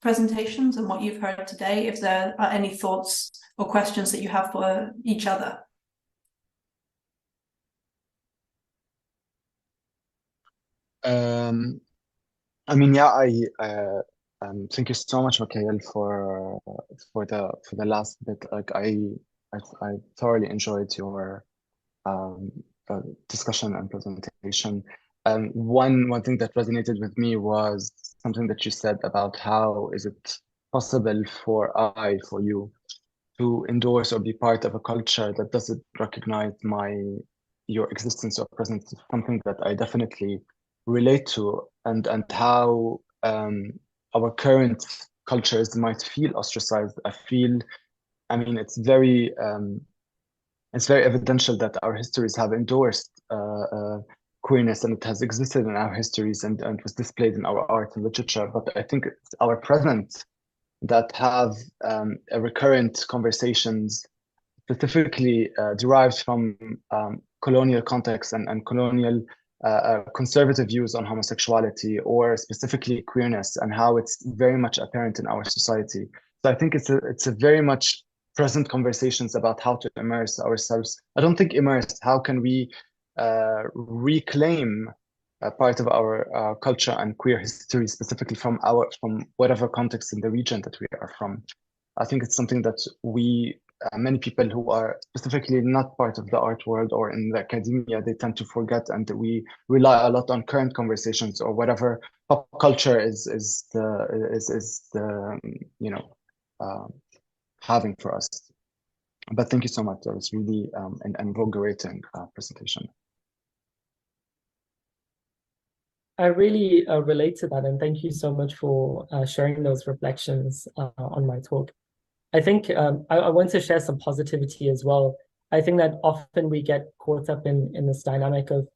Speaker 2: presentations and what you've heard today, if there are any thoughts or questions that you have for each other.
Speaker 5: I mean, yeah, thank you so much, Mika'il, for the last bit. Like, I thoroughly enjoyed your discussion and presentation. One thing that resonated with me was something that you said about how is it possible for you to endorse or be part of a culture that doesn't recognize your existence or presence. Something that I definitely relate to, and how our current cultures might feel ostracized. I mean, it's very evidential that our histories have endorsed queerness, and it has existed in our histories and was displayed in our art and literature. But I think it's our present that have recurrent conversations specifically derived from colonial context and colonial conservative views on homosexuality, or specifically queerness, and how it's very much apparent in our society. So I think it's a very much present conversations about how to immerse ourselves. I don't think immerse, how can we reclaim a part of our culture and queer history, specifically from whatever context in the region that we are from. I think it's something that many people who are specifically not part of the art world or in the academia, they tend to forget, and we rely a lot on current conversations or whatever pop culture is having for us. But thank you so much. That was really an invigorating presentation.
Speaker 7: I really relate to that, and thank you so much for sharing those reflections on my talk. I think I want to share some positivity as well. I think that often we get caught up in this dynamic of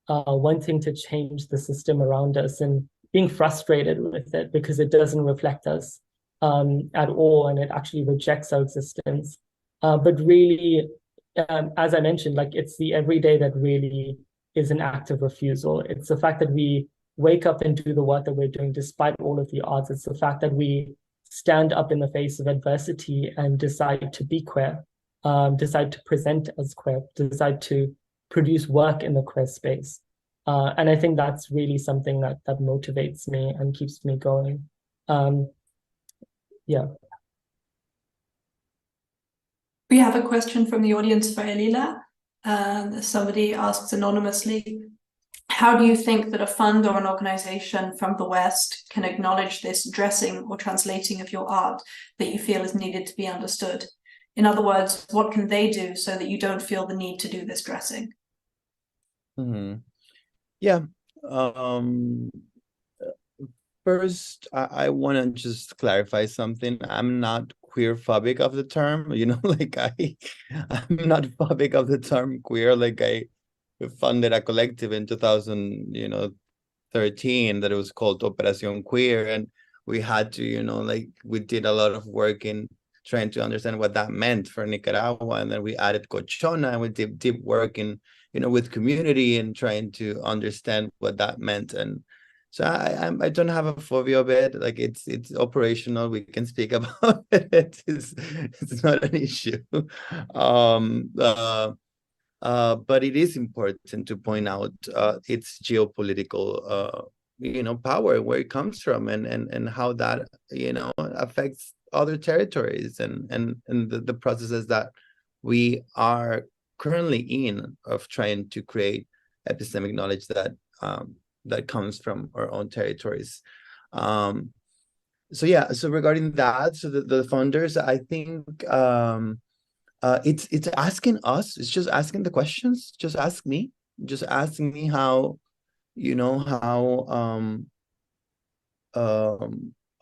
Speaker 7: wanting to change the system around us and being frustrated with it because it doesn't reflect us at all, and it actually rejects our existence. But really, as I mentioned, like, it's the everyday that really is an act of refusal. It's the fact that we wake up and do the work that we're doing despite all of the odds. It's the fact that we stand up in the face of adversity and decide to be queer, decide to present as queer, decide to produce work in the queer space. And I think that's really something that motivates me and keeps me going. Yeah.
Speaker 2: We have a question from the audience for Elyla. Somebody asks anonymously, how do you think that a fund or an organization from the West can acknowledge this dressing or translating of your art that you feel is needed to be understood? In other words, what can they do so that you don't feel the need to do this dressing?
Speaker 3: Yeah, First, I want to just clarify something. I'm not queer phobic of the term, like I'm not phobic of the term queer. Like I funded a collective in 2013 that it was called Operación Queer, and we had to, like we did a lot of work in trying to understand what that meant for Nicaragua, and then we added Cochona, and we did deep work in, with community and trying to understand what that meant. And so I don't have a phobia of it. Like it's operational. We can speak about it. It's not an issue. But it is important to point out its geopolitical power, where it comes from, and how that affects other territories, and the processes that we are currently in of trying to create epistemic knowledge that that comes from our own territories. So regarding that, so the funders, I think it's asking us, it's just asking the questions, just asking me how,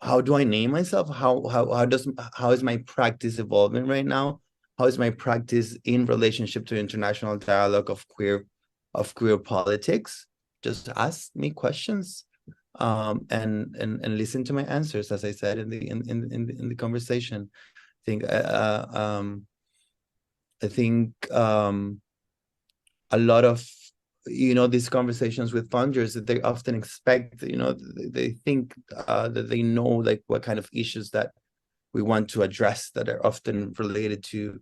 Speaker 3: how do I name myself? How is my practice evolving right now? How is my practice in relationship to international dialogue of queer politics? Just ask me questions, and listen to my answers, as I said in the conversation. I think a lot of these conversations with funders, that they often expect, they think that they know like what kind of issues that we want to address, that are often related to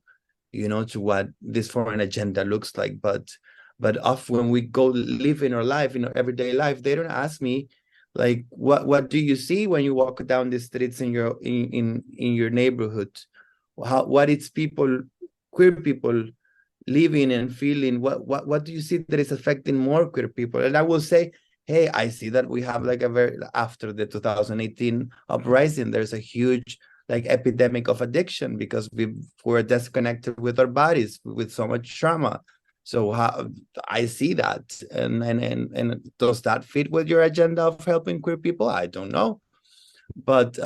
Speaker 3: to what this foreign agenda looks like. But often when we go live in our life, in our everyday life, they don't ask me like, what do you see when you walk down the streets in your neighborhood? What it's people, queer people, living and feeling? What do you see that is affecting more queer people? And I will say, hey, I see that we have like after the 2018 uprising, there's a huge like epidemic of addiction, because we're disconnected with our bodies, with so much trauma. So I see that, and does that fit with your agenda of helping queer people? I don't know, but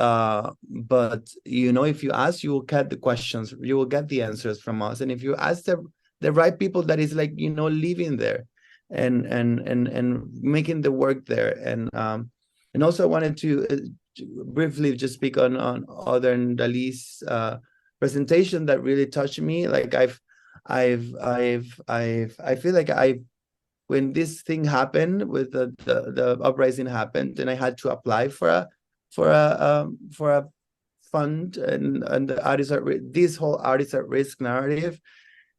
Speaker 3: if you ask, you will get the questions, you will get the answers from us. And if you ask the right people that is like living there and making the work there. And also I wanted to briefly just speak on Otherandele's presentation that really touched me. Like I feel like when this thing happened, with the uprising happened, and I had to apply for a fund, and the artists this whole artists at risk narrative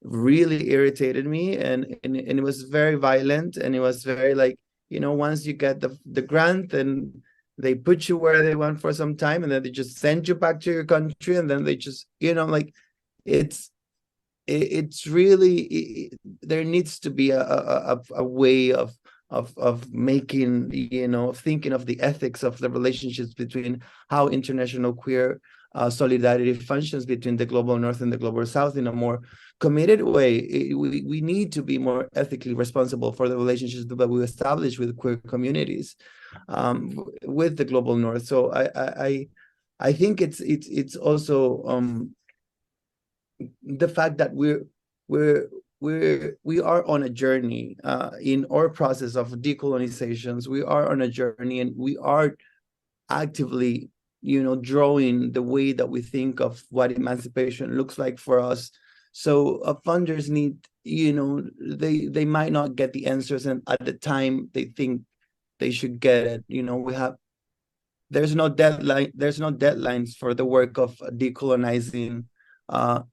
Speaker 3: really irritated me, and it was very violent, and it was very like, once you get the grant, then they put you where they want for some time, and then they just send you back to your country, and then they just like it's really, there needs to be a way of making, thinking of the ethics of the relationships between how international queer solidarity functions between the global North and the global South in a more committed way. We need to be more ethically responsible for the relationships that we establish with queer communities with the global North. So I think it's also the fact that we are on a journey in our process of decolonizations. We are on a journey, and we are actively, drawing the way that we think of what emancipation looks like for us. So funders need, they might not get the answers, and at the time they think they should get it. There's no deadlines for the work of decolonizing the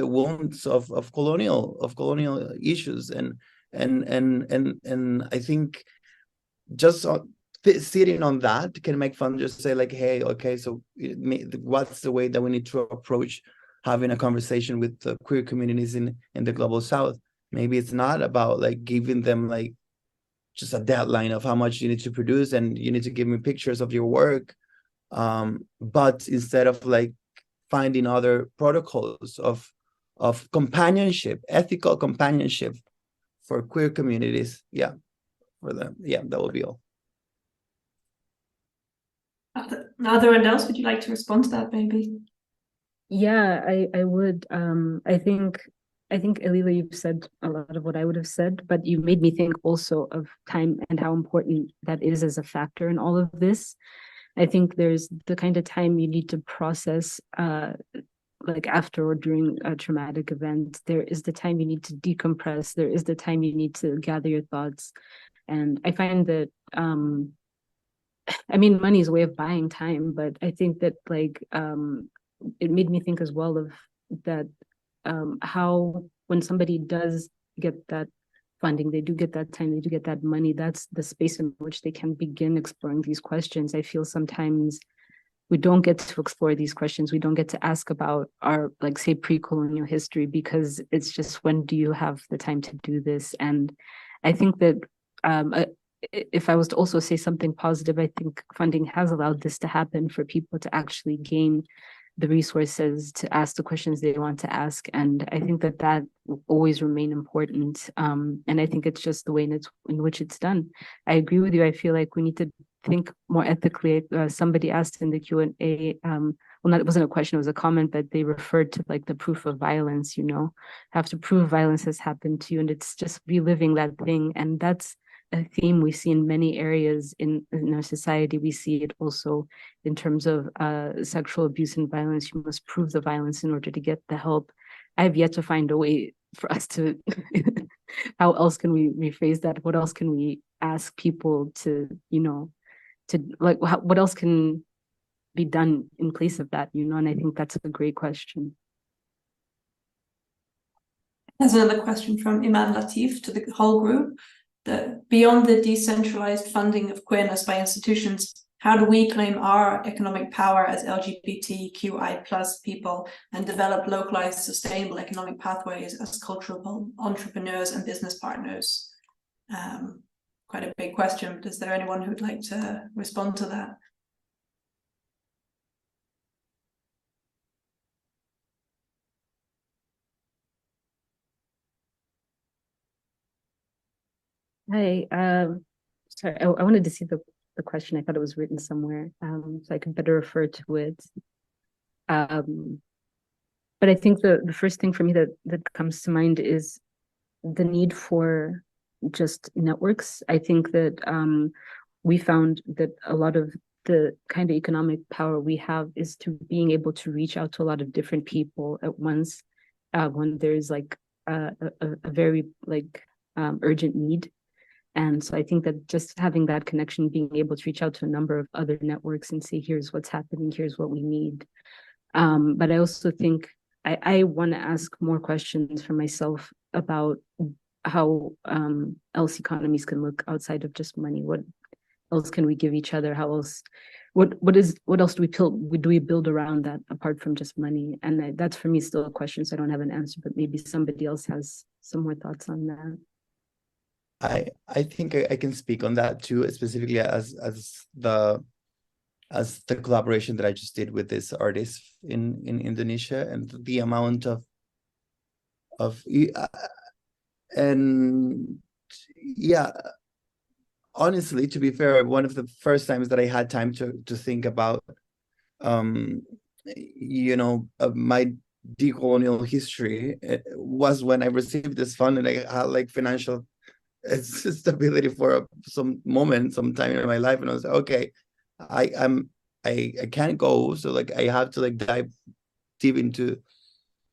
Speaker 3: wounds of colonial issues, and I think just sitting on that can make funders say like, hey, okay, so what's the way that we need to approach having a conversation with the queer communities in the global South? Maybe it's not about like giving them like just a deadline of how much you need to produce and you need to give me pictures of your work, but instead of like finding other protocols of companionship, ethical companionship for queer communities. Yeah. Yeah, that will be all.
Speaker 2: Otherandelse, would you like to respond to that, maybe?
Speaker 6: Yeah, I would. I think Elyla, you've said a lot of what I would have said, but you made me think also of time and how important that is as a factor in all of this. I think there's the kind of time you need to process, like after or during a traumatic event. There is the time you need to decompress. There is the time you need to gather your thoughts. And I find that, I mean, money is a way of buying time, but I think that like, it made me think as well of that, how when somebody does get that funding, they do get that time, they do get that money, that's the space in which they can begin exploring these questions. I feel sometimes we don't get to explore these questions. We don't get to ask about our, like, say, pre-colonial history, because it's just, when do you have the time to do this? And I think that if I was to also say something positive, I think funding has allowed this to happen, for people to actually gain the resources to ask the questions they want to ask. And I think that that will always remain important. And I think it's just the way in which it's done. I agree with you. I feel like we need to think more ethically. Somebody asked in the Q&A, well, it wasn't a question, it was a comment, but they referred to like the proof of violence, you know, have to prove violence has happened to you. And it's just reliving that thing. And that's a theme we see in many areas in our society. We see it also in terms of sexual abuse and violence. You must prove the violence in order to get the help. I've yet to find a way for us to, how else can we rephrase that? What else can we ask people to, you know, to like, what else can be done in place of that, you know? And I think that's a great question.
Speaker 2: There's another question from Iman Latif to the whole group. That beyond the decentralized funding of queerness by institutions, how do we claim our economic power as LGBTQI+ people and develop localized sustainable economic pathways as cultural entrepreneurs and business partners? Quite a big question, but is there anyone who'd like to respond to that?
Speaker 6: Hi, sorry, I wanted to see the question. I thought it was written somewhere, so I could better refer to it. But I think the first thing for me that comes to mind is the need for just networks. I think that we found that a lot of the kind of economic power we have is to being able to reach out to a lot of different people at once, when there's like a very like urgent need. And so I think that just having that connection, being able to reach out to a number of other networks and say, here's what's happening, here's what we need. But I also think I want to ask more questions for myself about how else economies can look outside of just money. What else can we give each other? How else? What else do we build around that apart from just money? And that's for me still a question, so I don't have an answer. But maybe somebody else has some more thoughts on that.
Speaker 3: I think I can speak on that too, specifically as the collaboration that I just did with this artist in Indonesia, and the amount of and yeah, honestly, to be fair, one of the first times that I had time to think about you know, my decolonial history was when I received this fund, and I had like financial stability for some time in my life, and I was like, okay, I can't go, so like I have to like dive deep into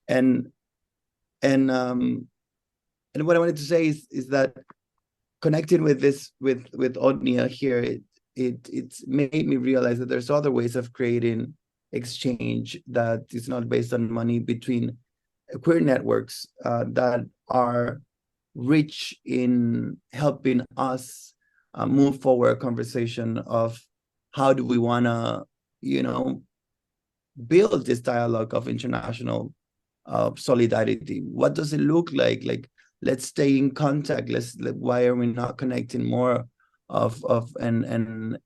Speaker 3: and what I wanted to say is that connecting with this with Odnia here, it's made me realize that there's other ways of creating exchange that is not based on money between queer networks that are rich in helping us move forward a conversation of how do we want to, you know, build this dialogue of international solidarity. What does it look like? Like, let's stay in contact. Why are we not connecting more and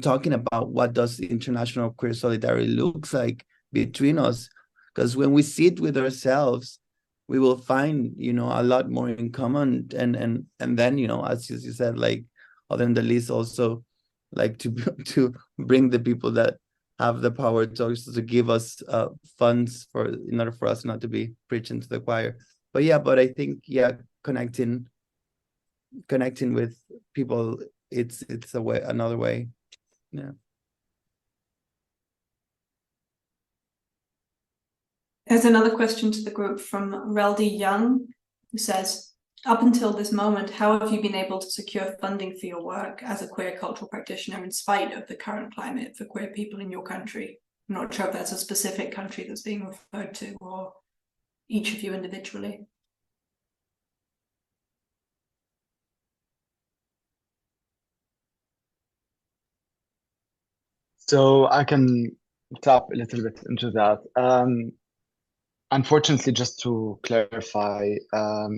Speaker 3: talking about what does the international queer solidarity looks like between us? Because when we sit with ourselves, we will find, you know, a lot more in common, and then, you know, as you said, like Otherandelse also like to bring the people that have the power to also to give us funds for, in order for us not to be preaching to the choir. But yeah, but I think, yeah, connecting with people, it's a way, another way. Yeah.
Speaker 2: There's another question to the group from Reldy Young, who says, up until this moment, how have you been able to secure funding for your work as a queer cultural practitioner in spite of the current climate for queer people in your country? I'm not sure if that's a specific country that's being referred to, or each of you individually.
Speaker 5: So I can tap a little bit into that. Unfortunately, just to clarify,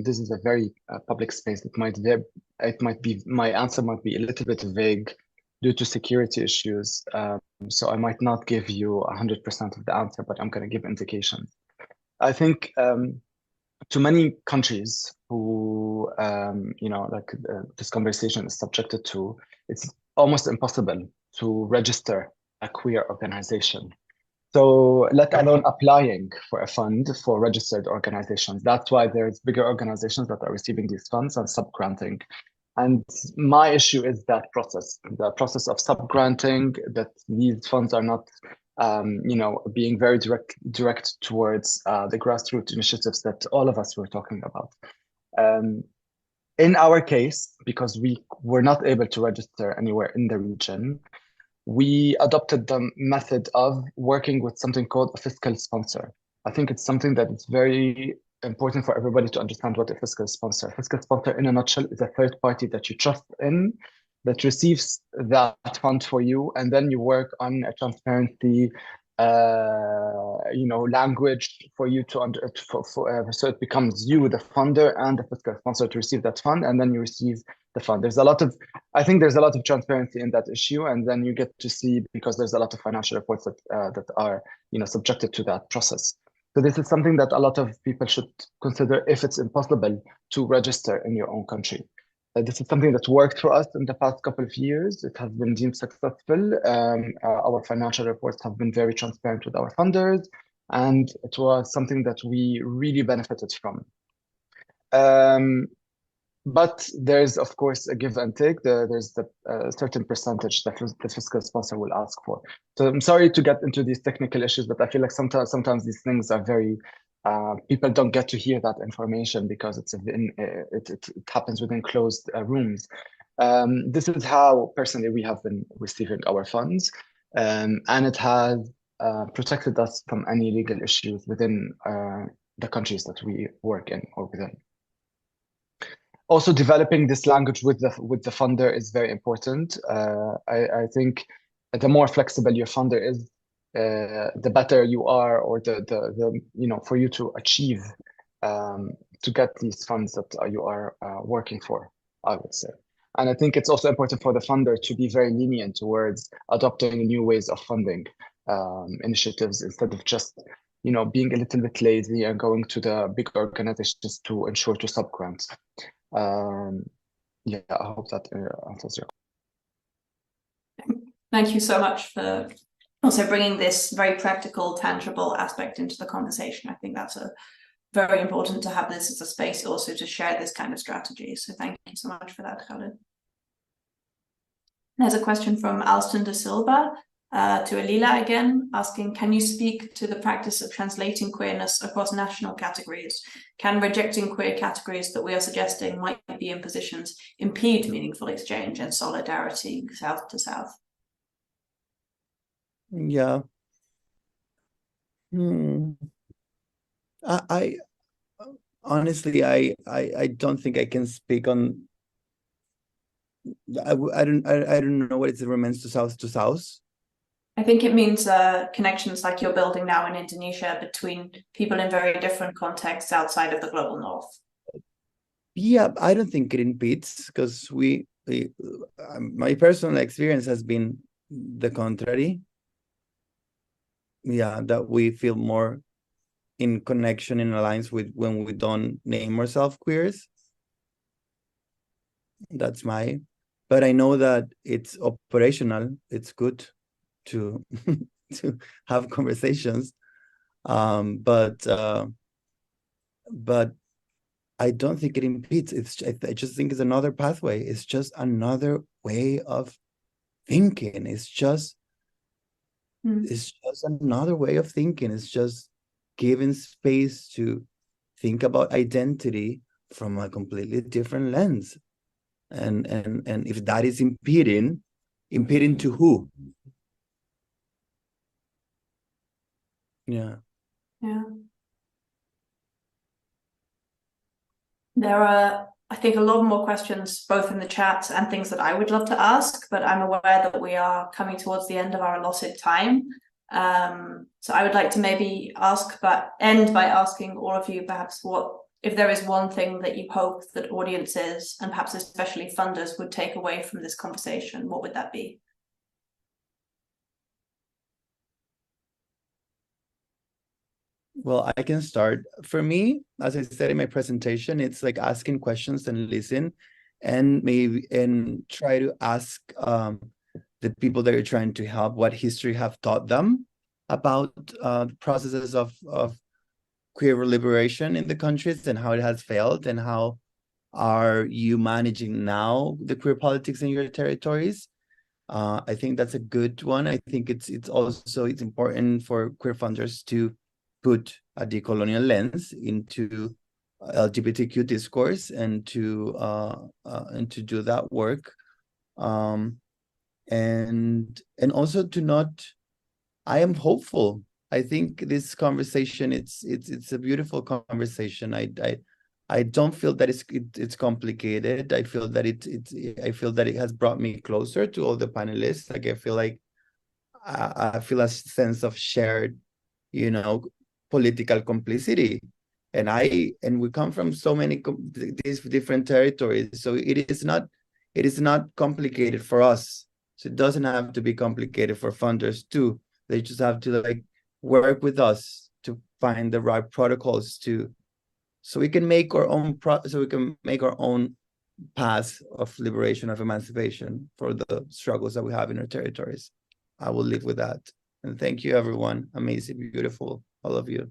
Speaker 5: this is a very public space. It might be, my answer might be a little bit vague due to security issues. So I might not give you 100% of the answer, but I'm going to give indications. I think to many countries who, you know, like this conversation is subjected to, it's almost impossible to register a queer organization. So let alone applying for a fund for registered organizations. That's why there's bigger organizations that are receiving these funds and sub-granting. And my issue is that process, the process of sub-granting, that these funds are not, you know, being very direct towards the grassroots initiatives that all of us were talking about. In our case, because we were not able to register anywhere in the region, we adopted the method of working with something called a fiscal sponsor. I think it's something that is very important for everybody to understand what a fiscal sponsor. A fiscal sponsor, in a nutshell, is a third party that you trust in, that receives that fund for you, and then you work on a transparency, you know, language for you to so it becomes you, the funder, and the fiscal sponsor to receive that fund, and then you receive the fund. I think there's a lot of transparency in that issue, and then you get to see, because there's a lot of financial reports that are, you know, subjected to that process. So this is something that a lot of people should consider if it's impossible to register in your own country. This is something that worked for us in the past couple of years. It has been deemed successful. Our financial reports have been very transparent with our funders, and it was something that we really benefited from. But there's, of course, a give and take. There's the certain percentage that the fiscal sponsor will ask for. So I'm sorry to get into these technical issues, but I feel like sometimes these things are very, people don't get to hear that information because it happens within closed rooms. This is how, personally, we have been receiving our funds, and it has protected us from any legal issues within the countries that we work in or within. Also, developing this language with the funder is very important. I think the more flexible your funder is, the better you are, or the you know, for you to achieve to get these funds that you are working for, I would say. And I think it's also important for the funder to be very lenient towards adopting new ways of funding initiatives, instead of just, you know, being a little bit lazy and going to the big organizations to ensure to sub-grant. Yeah, I hope that answers your question.
Speaker 2: Thank you so much for also bringing this very practical, tangible aspect into the conversation. I think that's very important to have this as a space also to share this kind of strategy. So thank you so much for that, Khalid. There's a question from Alston de Silva to Elyla again, asking, can you speak to the practice of translating queerness across national categories? Can rejecting queer categories that we are suggesting might be in positions impede meaningful exchange and solidarity south to south?
Speaker 3: Yeah. I honestly, I don't think I can speak on. I don't know what it remains to south.
Speaker 2: I think it means connections like you're building now in Indonesia between people in very different contexts outside of the global north.
Speaker 3: Yeah, I don't think it impedes, because my personal experience has been the contrary. Yeah, that we feel more in connection, in alliance with when we don't name ourselves queers. That's but I know that it's operational. It's good to to have conversations, but I don't think it impedes. I just think it's another pathway. It's just another way of thinking. It's just another way of thinking. It's just giving space to think about identity from a completely different lens. And if that is impeding to who? Yeah.
Speaker 2: There are, I think, a lot more questions both in the chat and things that I would love to ask, but I'm aware that we are coming towards the end of our allotted time. So I would like to maybe end by asking all of you perhaps if there is one thing that you hope that audiences, and perhaps especially funders, would take away from this conversation, what would that be?
Speaker 3: Well, I can start. For me, as I said in my presentation, it's like asking questions and listen, and try to ask the people that you're trying to help what history have taught them about processes of queer liberation in the countries and how it has failed, and how are you managing now the queer politics in your territories. I think that's a good one. I think it's important for queer funders to put a decolonial lens into LGBTQ discourse and to do that work, and also to not. I am hopeful. I think this conversation, it's a beautiful conversation. I don't feel that it's complicated. I feel that it has brought me closer to all the panelists. Like I feel a sense of shared, political complicity, and we come from so many these different territories. So it is not complicated for us. So it doesn't have to be complicated for funders too. They just have to work with us to find the right protocols so we can make our own path of liberation, of emancipation for the struggles that we have in our territories. I will leave with that. And thank you, everyone. Amazing, beautiful, all of you.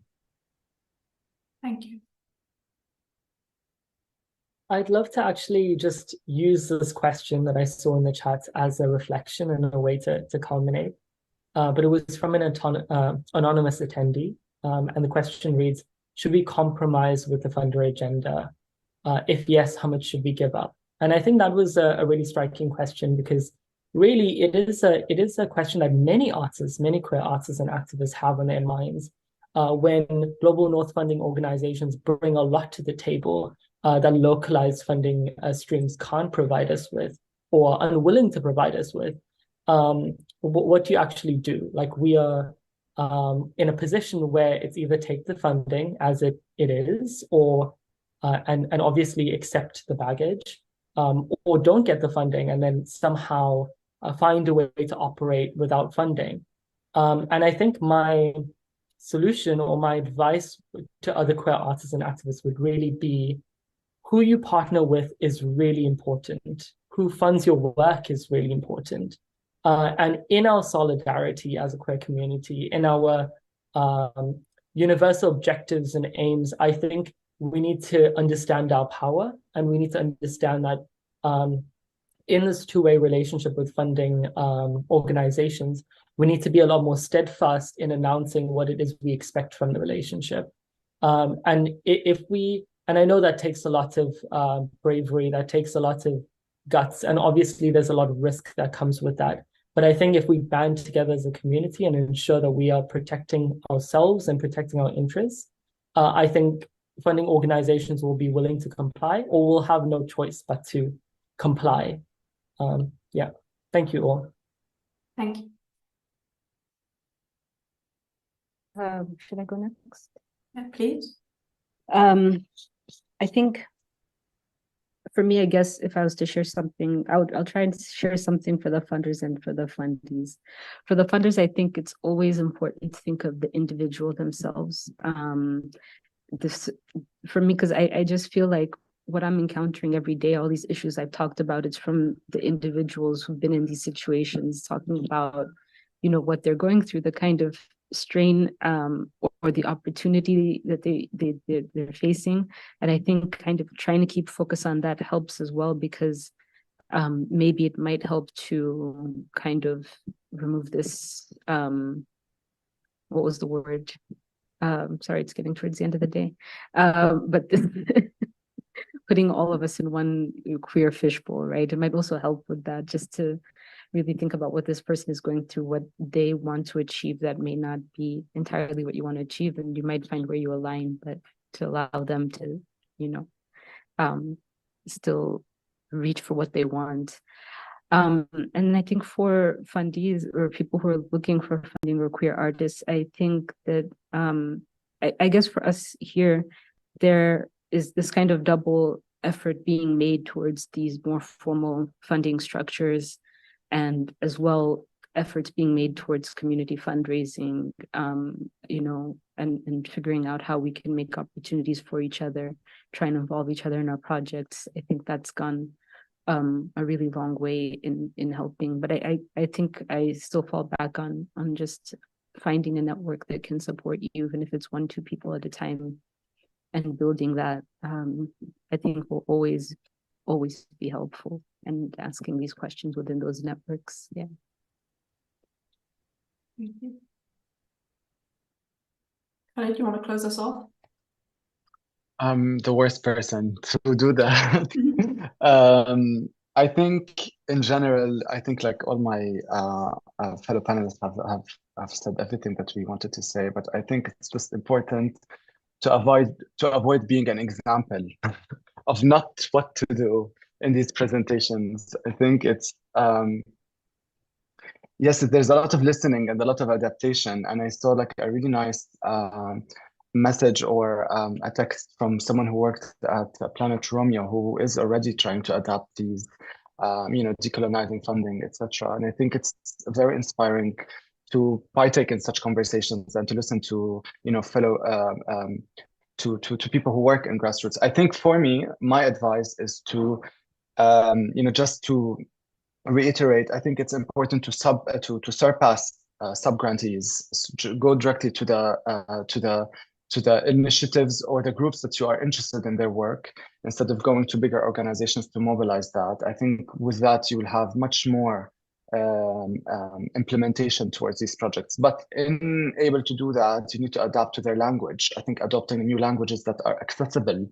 Speaker 2: Thank you.
Speaker 7: I'd love to actually just use this question that I saw in the chat as a reflection and a way to culminate. But it was from an anonymous attendee. And the question reads, should we compromise with the funder agenda? If yes, how much should we give up? And I think that was a really striking question, because really it is a question that many queer artists and activists have on their minds when global North funding organizations bring a lot to the table that localized funding streams can't provide us with, or unwilling to provide us with. What do you actually do? Like, we are in a position where it's either take the funding as it is, or and obviously accept the baggage, or don't get the funding and then somehow find a way to operate without funding. And I think my solution or my advice to other queer artists and activists would really be, who you partner with is really important. Who funds your work is really important. And in our solidarity as a queer community, in our universal objectives and aims, I think we need to understand our power, and we need to understand that in this two-way relationship with funding organizations, we need to be a lot more steadfast in announcing what it is we expect from the relationship. And I know that takes a lot of bravery, that takes a lot of guts, and obviously there's a lot of risk that comes with that. But I think if we band together as a community and ensure that we are protecting ourselves and protecting our interests, I think funding organizations will be willing to comply, or will have no choice but to comply. Yeah, thank you all.
Speaker 2: Thank you.
Speaker 6: Should I go next?
Speaker 2: Yeah, please.
Speaker 6: I think for me, I guess if I was to share something, I'll try and share something for the funders and for the fundees. For the funders, I think it's always important to think of the individual themselves. This for me, because I just feel like what I'm encountering every day, all these issues I've talked about, it's from the individuals who've been in these situations, talking about, what they're going through, the kind of strain or the opportunity that they're facing. And I think kind of trying to keep focus on that helps as well, because maybe it might help to kind of remove this, what was the word? Sorry, it's getting towards the end of the day. But this putting all of us in one queer fishbowl, right? It might also help with that, just to really think about what this person is going through, what they want to achieve that may not be entirely what you want to achieve. And you might find where you align, but to allow them to, still reach for what they want. And I think for fundees or people who are looking for funding or queer artists, I think that I guess for us here, there is this kind of double effort being made towards these more formal funding structures, and as well efforts being made towards community fundraising, and figuring out how we can make opportunities for each other, try and involve each other in our projects. I think that's gone a really long way in helping. But I think I still fall back on just finding a network that can support you, even if it's 1-2 people at a time, and building that. I think will always be helpful, and asking these questions within those networks. Yeah.
Speaker 2: Thank you. Khalid, do you want to close us off?
Speaker 5: I'm the worst person to do that. I think in general, like all my fellow panelists have said everything that we wanted to say, but I think it's just important to avoid being an example of not what to do in these presentations. I think it's yes, there's a lot of listening and a lot of adaptation, and I saw like a really nice message or a text from someone who worked at Planet Romeo, who is already trying to adapt these decolonizing funding, etc. And I think it's very inspiring to partake in such conversations and to listen to fellow to people who work in grassroots. I think for me, my advice is to just to reiterate, I think it's important to surpass sub-grantees, go directly to the initiatives or the groups that you are interested in their work, instead of going to bigger organizations to mobilize that. I think with that, you will have much more implementation towards these projects. But in able to do that, you need to adapt to their language. I think adopting new languages that are accessible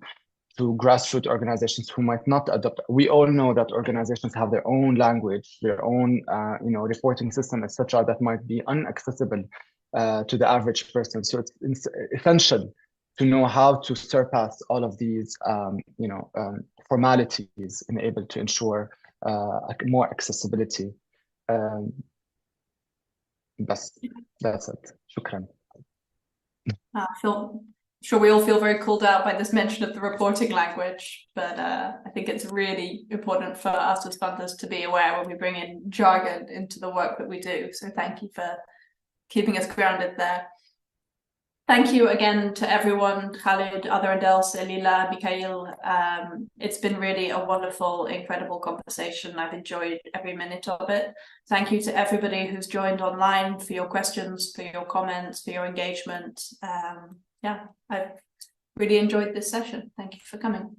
Speaker 5: to grassroots organizations who might not adopt. We all know that organizations have their own language, their own reporting system, etc., that might be inaccessible to the average person. So it's essential to know how to surpass all of these formalities and able to ensure more accessibility. That's it. Shukran.
Speaker 2: I feel sure we all feel very called out by this mention of the reporting language, but I think it's really important for us as funders to be aware when we bring in jargon into the work that we do. So thank you for keeping us grounded there. Thank you again to everyone, Khalid, Otherandelse, Elyla, Mika'il. It's been really a wonderful, incredible conversation. I've enjoyed every minute of it. Thank you to everybody who's joined online for your questions, for your comments, for your engagement. Yeah, I've really enjoyed this session. Thank you for coming.